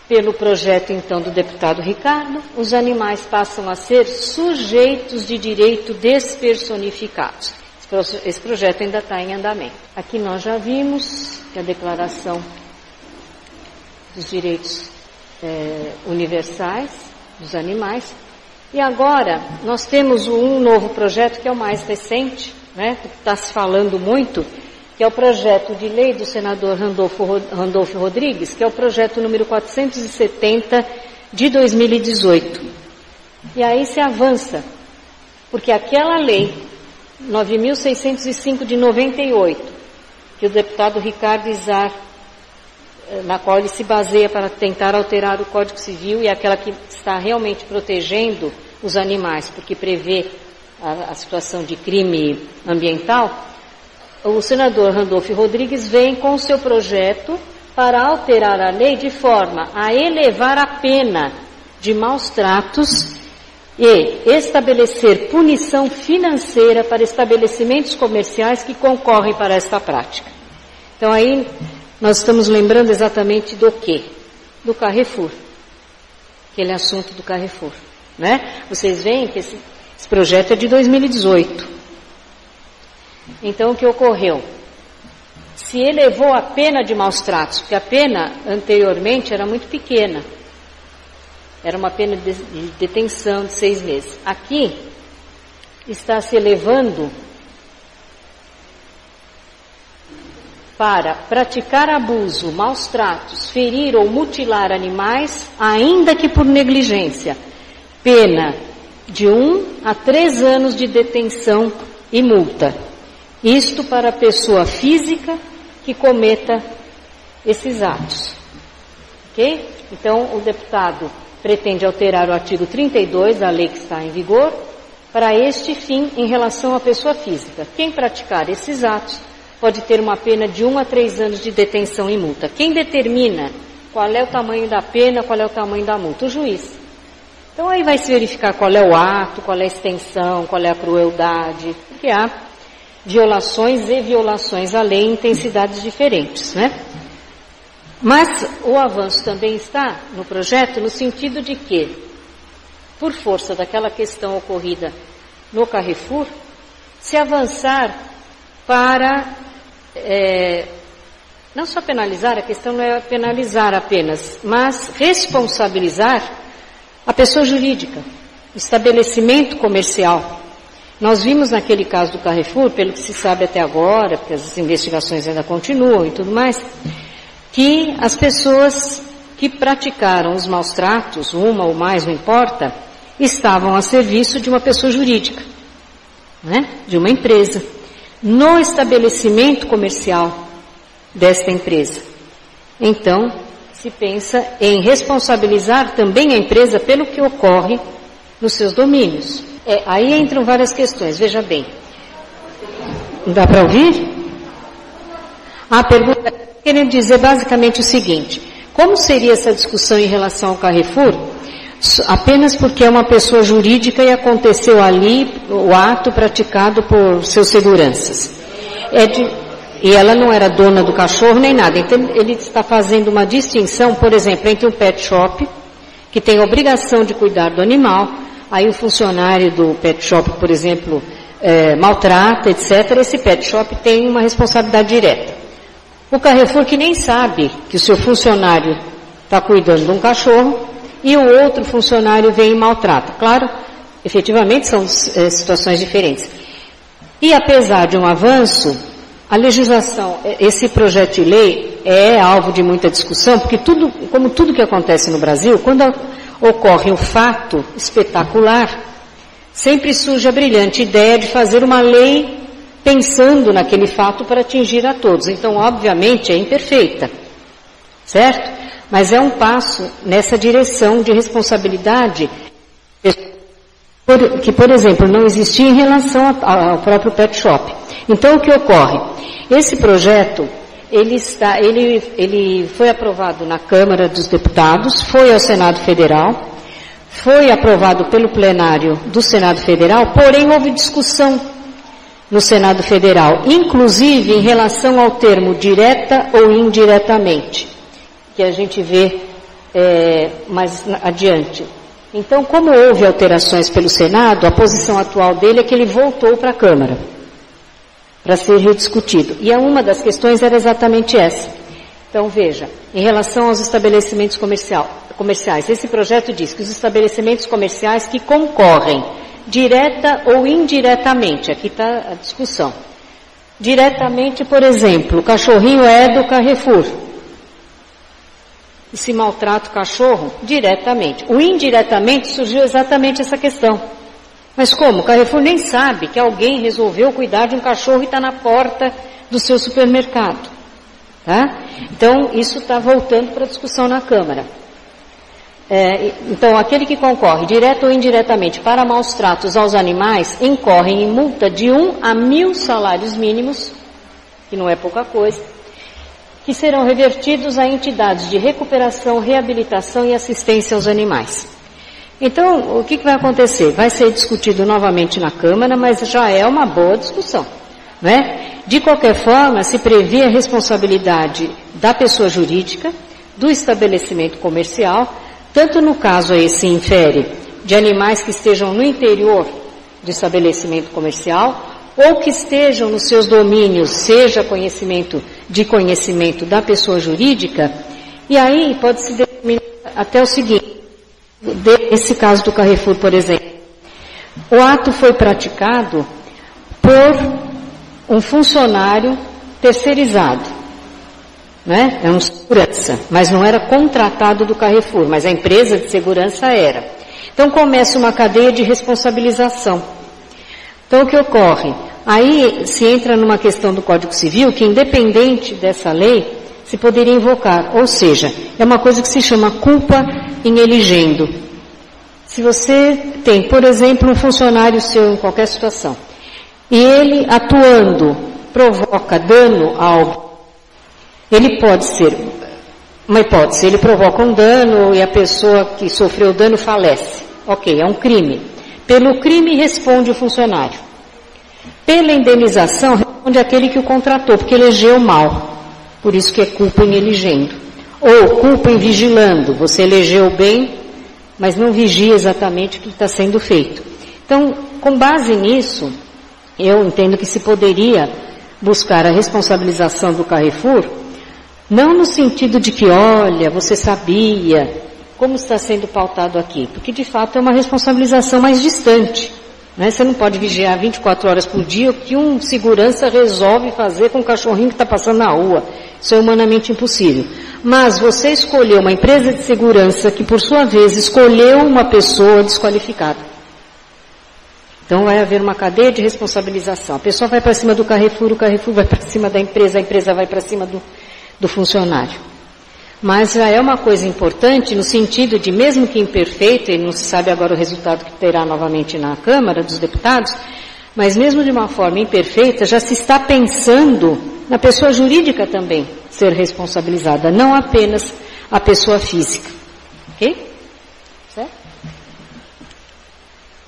Pelo projeto, então, do deputado Ricardo, os animais passam a ser sujeitos de direito despersonificados. Esse projeto ainda está em andamento. Aqui nós já vimos que a Declaração dos Direitos Universais dos Animais. E agora nós temos um novo projeto que é o mais recente, né, que está se falando muito, que é o projeto de lei do senador Randolfo Rodrigues, que é o projeto número 470 de 2018. E aí se avança, porque aquela lei 9.605 de 98, que o deputado Ricardo Izar, na qual ele se baseia para tentar alterar o Código Civil, e aquela que está realmente protegendo os animais, porque prevê a situação de crime ambiental, o senador Randolfo Rodrigues vem com o seu projeto para alterar a lei de forma a elevar a pena de maus tratos e estabelecer punição financeira para estabelecimentos comerciais que concorrem para esta prática. Então aí nós estamos lembrando exatamente do quê? Do Carrefour. Aquele assunto do Carrefour, né? Vocês veem que esse projeto é de 2018. Então o que ocorreu? Se elevou a pena de maus tratos, porque a pena anteriormente era muito pequena. Era uma pena de detenção de 6 meses. Aqui está se elevando para praticar abuso, maus tratos, ferir ou mutilar animais, ainda que por negligência, pena de 1 a 3 anos de detenção e multa. Isto para a pessoa física que cometa esses atos. Ok? Então, o deputado pretende alterar o artigo 32 da lei que está em vigor para este fim em relação à pessoa física. Quem praticar esses atos pode ter uma pena de 1 a 3 anos de detenção e multa. Quem determina qual é o tamanho da pena, qual é o tamanho da multa? O juiz. Então aí vai se verificar qual é o ato, qual é a extensão, qual é a crueldade, porque há violações e violações à lei em intensidades diferentes, né? Mas o avanço também está no projeto no sentido de que, por força daquela questão ocorrida no Carrefour, se avançar para não só penalizar, a questão não é penalizar apenas, mas responsabilizar a pessoa jurídica, o estabelecimento comercial. Nós vimos naquele caso do Carrefour, pelo que se sabe até agora, porque as investigações ainda continuam e tudo mais, que as pessoas que praticaram os maus tratos, uma ou mais, não importa, estavam a serviço de uma pessoa jurídica. né, de uma empresa, no estabelecimento comercial desta empresa. Então, se pensa em responsabilizar também a empresa pelo que ocorre nos seus domínios. Aí entram várias questões, veja bem. Dá para ouvir? A pergunta querendo dizer basicamente o seguinte: como seria essa discussão em relação ao Carrefour? Apenas porque é uma pessoa jurídica e aconteceu ali o ato praticado por seus seguranças. E ela não era dona do cachorro nem nada. Então ele está fazendo uma distinção, por exemplo, entre um pet shop, que tem a obrigação de cuidar do animal, aí o funcionário do pet shop, por exemplo, maltrata, etc. Esse pet shop tem uma responsabilidade direta. O Carrefour que nem sabe que o seu funcionário está cuidando de um cachorro e o outro funcionário vem e maltrata. Claro, efetivamente são situações diferentes. E apesar de um avanço, a legislação, esse projeto de lei é alvo de muita discussão, porque como tudo que acontece no Brasil, quando ocorre um fato espetacular, sempre surge a brilhante ideia de fazer uma lei pensando naquele fato para atingir a todos. Então, obviamente, é imperfeita, certo? Mas é um passo nessa direção de responsabilidade que, por exemplo, não existia em relação ao próprio pet shop. Então, o que ocorre? Esse projeto, ele foi aprovado na Câmara dos Deputados, foi ao Senado Federal, foi aprovado pelo plenário do Senado Federal, porém houve discussão no Senado Federal, inclusive em relação ao termo direta ou indiretamente, que a gente vê mais adiante. Então, como houve alterações pelo Senado, a posição atual dele é que ele voltou para a Câmara, para ser rediscutido. E uma das questões era exatamente essa. Então, veja, em relação aos estabelecimentos comerciais, esse projeto diz que os estabelecimentos comerciais que concorrem direta ou indiretamente, aqui está a discussão. Diretamente, por exemplo, o cachorrinho é do Carrefour. E se maltrata o cachorro? Diretamente. O indiretamente surgiu exatamente essa questão. Mas como? O Carrefour nem sabe que alguém resolveu cuidar de um cachorro e está na porta do seu supermercado. Tá? Então, isso está voltando para a discussão na Câmara. Então, aquele que concorre, direto ou indiretamente, para maus tratos aos animais, incorre em multa de 1 a 1.000 salários mínimos, que não é pouca coisa, que serão revertidos a entidades de recuperação, reabilitação e assistência aos animais. Então, o que vai acontecer? Vai ser discutido novamente na Câmara, mas já é uma boa discussão, né? De qualquer forma, se prevê a responsabilidade da pessoa jurídica, do estabelecimento comercial, tanto no caso aí se infere de animais que estejam no interior do estabelecimento comercial, ou que estejam nos seus domínios, seja conhecimento da pessoa jurídica, e aí pode-se determinar até o seguinte, nesse caso do Carrefour, por exemplo, o ato foi praticado por um funcionário terceirizado, né? É um segurança, mas não era contratado do Carrefour, mas a empresa de segurança era. Então começa uma cadeia de responsabilização. Então o que ocorre? Aí se entra numa questão do Código Civil que, independente dessa lei, se poderia invocar, ou seja, é uma coisa que se chama culpa in eligendo. Se você tem, por exemplo, um funcionário seu em qualquer situação, e ele atuando provoca dano a alguém, ele pode ser, uma hipótese, ele provoca um dano e a pessoa que sofreu o dano falece. Ok, é um crime. Pelo crime responde o funcionário. Pela indenização responde aquele que o contratou, porque elegeu mal. Por isso que é culpa in eligendo. Ou culpa em vigilando. Você elegeu bem, mas não vigia exatamente o que está sendo feito. Então, com base nisso, eu entendo que se poderia buscar a responsabilização do Carrefour, não no sentido de que, olha, você sabia como está sendo pautado aqui, porque de fato é uma responsabilização mais distante. Né? Você não pode vigiar 24 horas por dia o que um segurança resolve fazer com o cachorrinho que está passando na rua. Isso é humanamente impossível. Mas você escolheu uma empresa de segurança que, por sua vez, escolheu uma pessoa desqualificada. Então vai haver uma cadeia de responsabilização. A pessoa vai para cima do Carrefour, o Carrefour vai para cima da empresa, a empresa vai para cima do funcionário. Mas já é uma coisa importante no sentido de, mesmo que imperfeito, e não se sabe agora o resultado que terá novamente na Câmara dos Deputados, mas mesmo de uma forma imperfeita, já se está pensando na pessoa jurídica também ser responsabilizada, não apenas a pessoa física. Ok? Certo?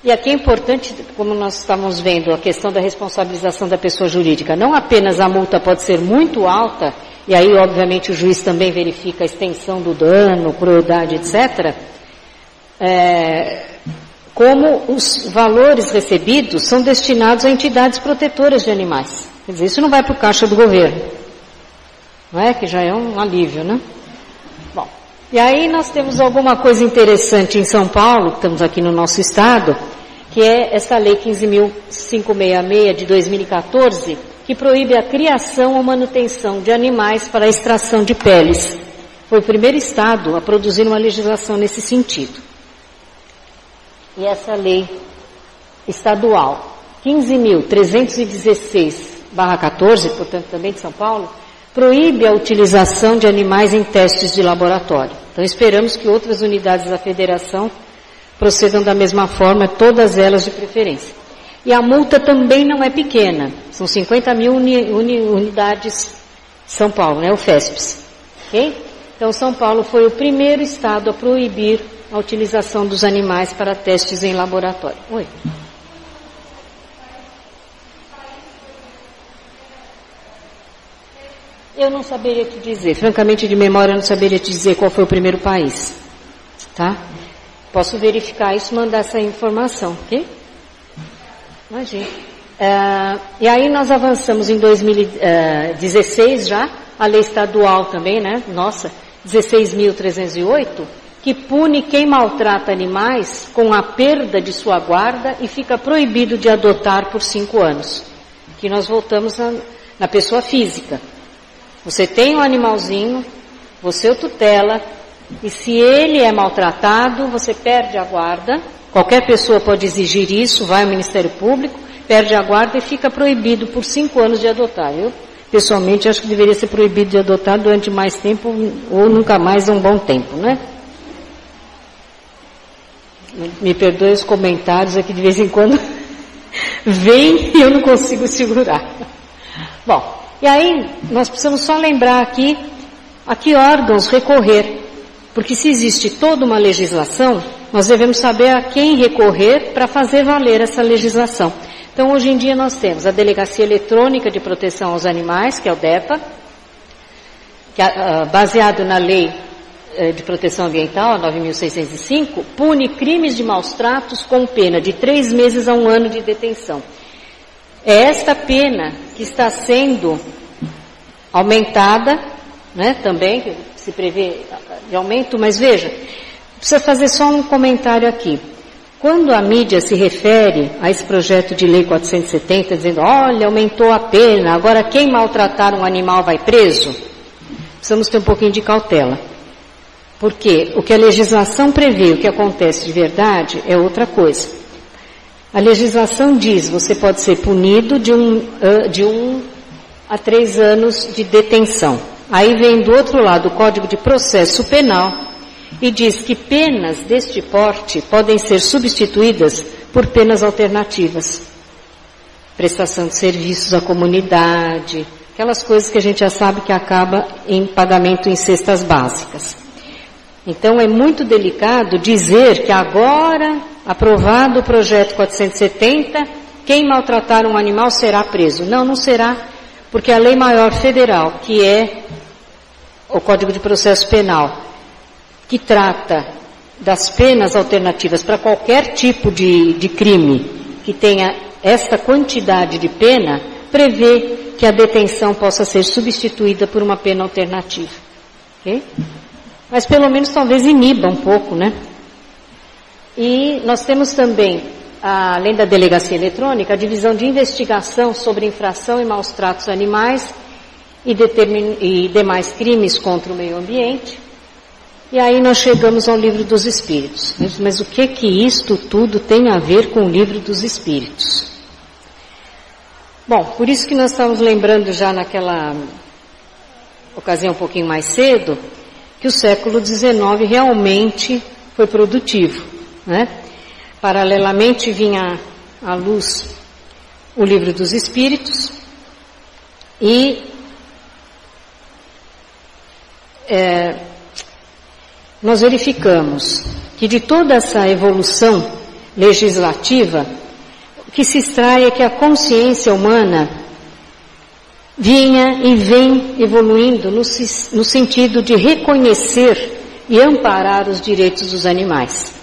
E aqui é importante, como nós estamos vendo, a questão da responsabilização da pessoa jurídica. Não apenas a multa pode ser muito alta, e aí, obviamente, o juiz também verifica a extensão do dano, crueldade, etc., como os valores recebidos são destinados a entidades protetoras de animais. Quer dizer, isso não vai para o caixa do governo. Não é? Que já é um alívio, né? Bom, e aí nós temos alguma coisa interessante em São Paulo, estamos aqui no nosso estado, que é essa lei 15.566 de 2014, que proíbe a criação ou manutenção de animais para a extração de peles. Foi o primeiro estado a produzir uma legislação nesse sentido. E essa lei estadual 15.316/14, portanto também de São Paulo, proíbe a utilização de animais em testes de laboratório. Então esperamos que outras unidades da federação procedam da mesma forma, todas elas de preferência. E a multa também não é pequena, são 50 mil unidades de São Paulo, né, o FESPES. Okay? Então São Paulo foi o primeiro estado a proibir a utilização dos animais para testes em laboratório. Oi. Eu não saberia te dizer, francamente de memória eu não saberia te dizer qual foi o primeiro país, tá? Posso verificar isso e mandar essa informação, ok? Imagina. E aí nós avançamos em 2016 já, a lei estadual também, né? Nossa, 16.308, que pune quem maltrata animais com a perda de sua guarda e fica proibido de adotar por 5 anos. Aqui nós voltamos na pessoa física. Você tem um animalzinho, você o tutela, e se ele é maltratado, você perde a guarda. Qualquer pessoa pode exigir isso, vai ao Ministério Público, perde a guarda e fica proibido por 5 anos de adotar. Eu, pessoalmente, acho que deveria ser proibido de adotar durante mais tempo ou nunca mais um bom tempo, né? Me perdoe os comentários aqui de vez em quando vem e eu não consigo segurar. Bom, e aí nós precisamos só lembrar aqui a que órgãos recorrer, porque se existe toda uma legislação, nós devemos saber a quem recorrer para fazer valer essa legislação. Então, hoje em dia nós temos a Delegacia Eletrônica de Proteção aos Animais, que é o DEPA, que baseado na Lei de Proteção Ambiental, 9.605, pune crimes de maus tratos com pena de 3 meses a 1 ano de detenção. É esta pena que está sendo aumentada, né, também, que se prevê de aumento, mas veja, precisa fazer só um comentário aqui. Quando a mídia se refere a esse projeto de lei 470, dizendo, olha, aumentou a pena, agora quem maltratar um animal vai preso, precisamos ter um pouquinho de cautela. Porque o que a legislação prevê, o que acontece de verdade, é outra coisa. A legislação diz, você pode ser punido de 1 a 3 anos de detenção. Aí vem do outro lado o Código de Processo Penal e diz que penas deste porte podem ser substituídas por penas alternativas. Prestação de serviços à comunidade, aquelas coisas que a gente já sabe que acaba em pagamento em cestas básicas. Então é muito delicado dizer que agora, aprovado o projeto 470, quem maltratar um animal será preso. Não, não será, porque a Lei Maior Federal, que é o Código de Processo Penal, que trata das penas alternativas para qualquer tipo de crime que tenha esta quantidade de pena, prevê que a detenção possa ser substituída por uma pena alternativa. Ok? Mas pelo menos talvez iniba um pouco, né? E nós temos também, além da delegacia eletrônica, a divisão de investigação sobre infração e maus tratos animais e demais crimes contra o meio ambiente. E aí nós chegamos ao Livro dos Espíritos. Mas o que isto tudo tem a ver com o Livro dos Espíritos? Bom, por isso que nós estamos lembrando já naquela ocasião um pouquinho mais cedo, que o século XIX realmente foi produtivo, né? Paralelamente vinha à luz o Livro dos Espíritos e nós verificamos que de toda essa evolução legislativa, o que se extrai é que a consciência humana vinha e vem evoluindo no sentido de reconhecer e amparar os direitos dos animais.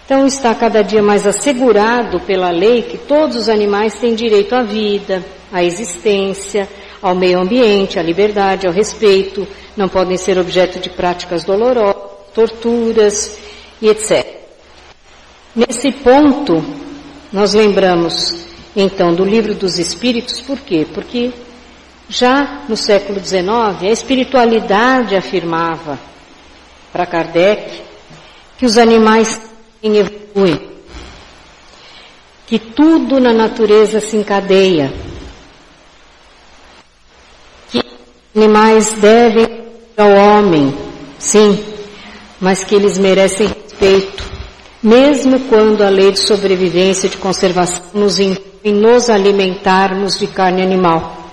Então está cada dia mais assegurado pela lei que todos os animais têm direito à vida, à existência, ao meio ambiente, à liberdade, ao respeito, não podem ser objeto de práticas dolorosas, torturas e etc. Nesse ponto, nós lembramos então do Livro dos Espíritos, por quê? Porque já no século XIX a espiritualidade afirmava para Kardec que os animais evoluem, que tudo na natureza se encadeia, que os animais devem ao homem, sim, mas que eles merecem respeito, mesmo quando a lei de sobrevivência e de conservação nos impõe nos alimentarmos de carne animal.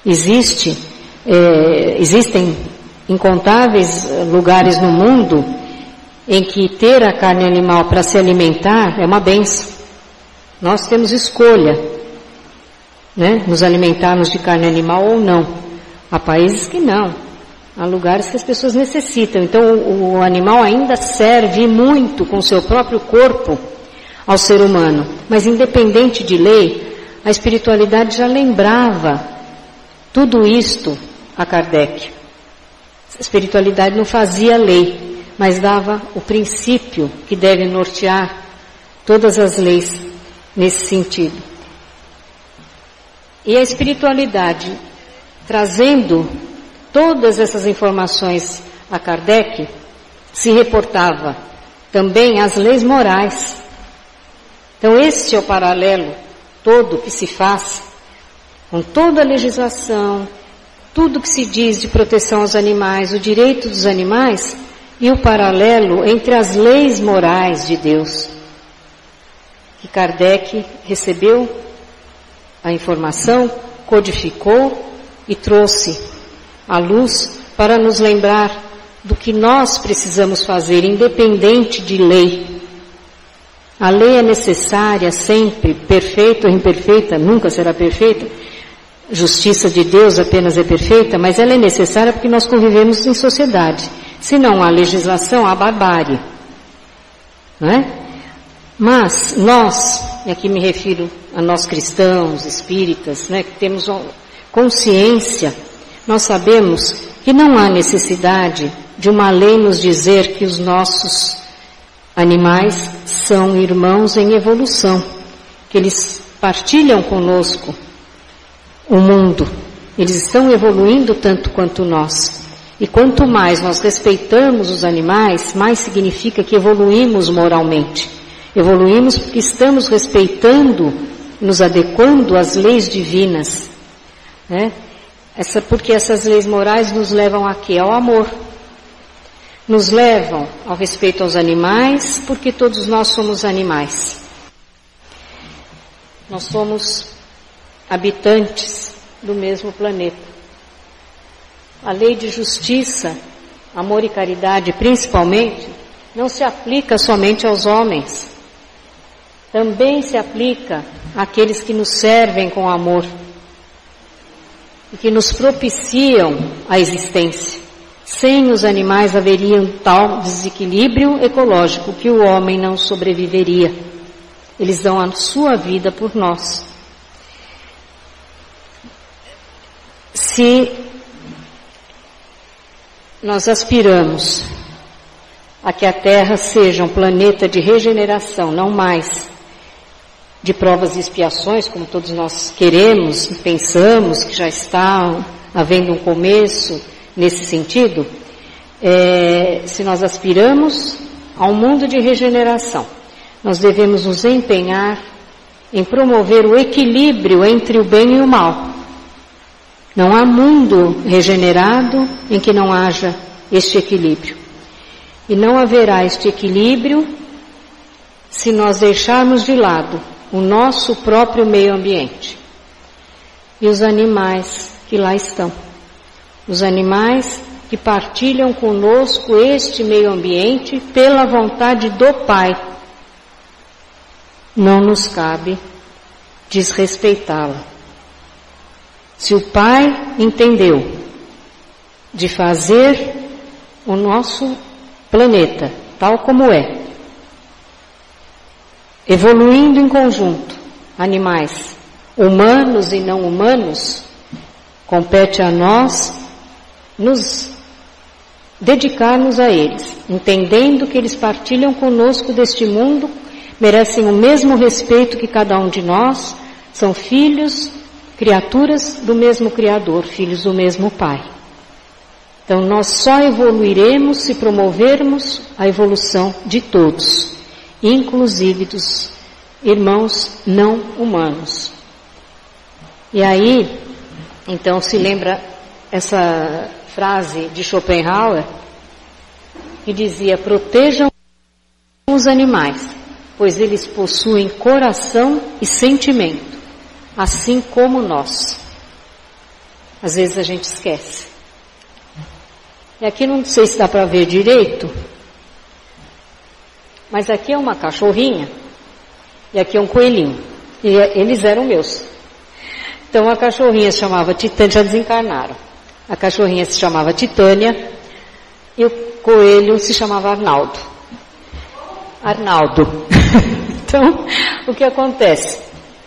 Existem incontáveis lugares no mundo em que ter a carne animal para se alimentar é uma bênção. Nós temos escolha, né? Nos alimentarmos de carne animal ou não. Há países que não. Há lugares que as pessoas necessitam. Então o animal ainda serve muito com o seu próprio corpo ao ser humano. Mas independente de lei, a espiritualidade já lembrava tudo isto a Kardec. A espiritualidade não fazia lei, mas dava o princípio que deve nortear todas as leis nesse sentido. E a espiritualidade, trazendo todas essas informações a Kardec, se reportava também às leis morais. Então este é o paralelo todo que se faz com toda a legislação, tudo que se diz de proteção aos animais, o direito dos animais e o paralelo entre as leis morais de Deus. Que Kardec recebeu a informação, codificou e trouxe à luz para nos lembrar do que nós precisamos fazer, independente de lei. A lei é necessária sempre, perfeita ou imperfeita, nunca será perfeita. Justiça de Deus apenas é perfeita, mas ela é necessária porque nós convivemos em sociedade. Se não há legislação, há barbárie. Não é? Mas nós, e aqui me refiro a nós cristãos, espíritas, né, que temos consciência, nós sabemos que não há necessidade de uma lei nos dizer que os nossos animais são irmãos em evolução, que eles partilham conosco o mundo, eles estão evoluindo tanto quanto nós. E quanto mais nós respeitamos os animais, mais significa que evoluímos moralmente. Evoluímos porque estamos respeitando, nos adequando às leis divinas, né? Porque essas leis morais nos levam a quê? Ao amor. Nos levam ao respeito aos animais, porque todos nós somos animais. Nós somos habitantes do mesmo planeta. A lei de justiça, amor e caridade, principalmente, não se aplica somente aos homens. Também se aplica àqueles que nos servem com amor e que nos propiciam a existência. Sem os animais haveria um tal desequilíbrio ecológico que o homem não sobreviveria. Eles dão a sua vida por nós. Se nós aspiramos a que a Terra seja um planeta de regeneração, não mais de provas e expiações, como todos nós queremos, pensamos que já está havendo um começo nesse sentido, se nós aspiramos a um mundo de regeneração, nós devemos nos empenhar em promover o equilíbrio entre o bem e o mal. Não há mundo regenerado em que não haja este equilíbrio. E não haverá este equilíbrio se nós deixarmos de lado o nosso próprio meio ambiente e os animais que lá estão. Os animais que partilham conosco este meio ambiente pela vontade do Pai. Não nos cabe desrespeitá-la. Se o Pai entendeu de fazer o nosso planeta tal como é, evoluindo em conjunto, animais humanos e não humanos, compete a nós nos dedicarmos a eles, entendendo que eles partilham conosco deste mundo, merecem o mesmo respeito que cada um de nós, são filhos, criaturas do mesmo Criador, filhos do mesmo Pai. Então nós só evoluiremos se promovermos a evolução de todos, inclusive dos irmãos não humanos. E aí, então se lembra essa frase de Schopenhauer, que dizia: protejam os animais, pois eles possuem coração e sentimento, assim como nós. Às vezes a gente esquece. E aqui não sei se dá para ver direito, mas aqui é uma cachorrinha e aqui é um coelhinho. E eles eram meus. Então a cachorrinha se chamava Titânia, já desencarnaram. A cachorrinha se chamava Titânia e o coelho se chamava Arnaldo. Então, o que acontece?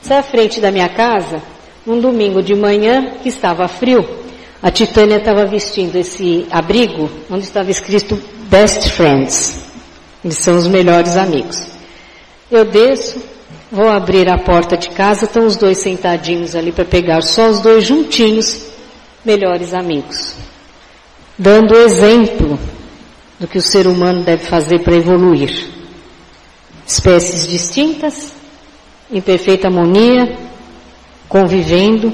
Sai à frente da minha casa, um domingo de manhã, que estava frio, a Titânia estava vestindo esse abrigo, onde estava escrito Best Friends. Eles são os melhores amigos. Eu desço, vou abrir a porta de casa, estão os dois sentadinhos ali para pegar, só os dois juntinhos, melhores amigos. Dando exemplo do que o ser humano deve fazer para evoluir. Espécies distintas, em perfeita harmonia, convivendo,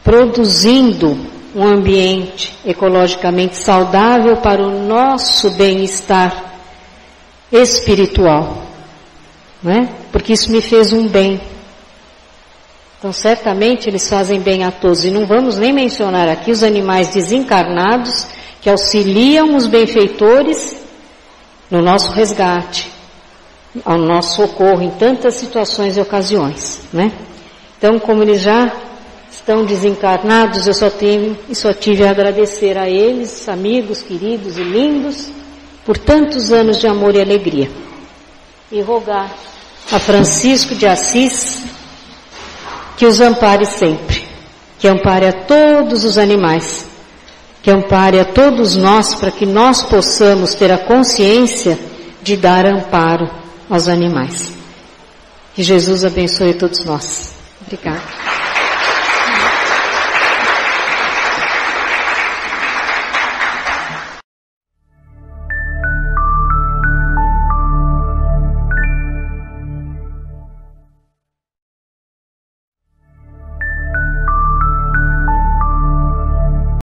produzindo um ambiente ecologicamente saudável para o nosso bem-estar espiritual, não é? Porque isso me fez um bem. Então, certamente, eles fazem bem a todos. E não vamos nem mencionar aqui os animais desencarnados que auxiliam os benfeitores no nosso resgate, ao nosso socorro em tantas situações e ocasiões, né? Então, como eles já estão desencarnados, eu só tive a agradecer a eles, amigos, queridos e lindos, por tantos anos de amor e alegria. E rogar a Francisco de Assis que os ampare sempre, que ampare a todos os animais, que ampare a todos nós, para que nós possamos ter a consciência de dar amparo aos animais. Que Jesus abençoe todos nós. Obrigada.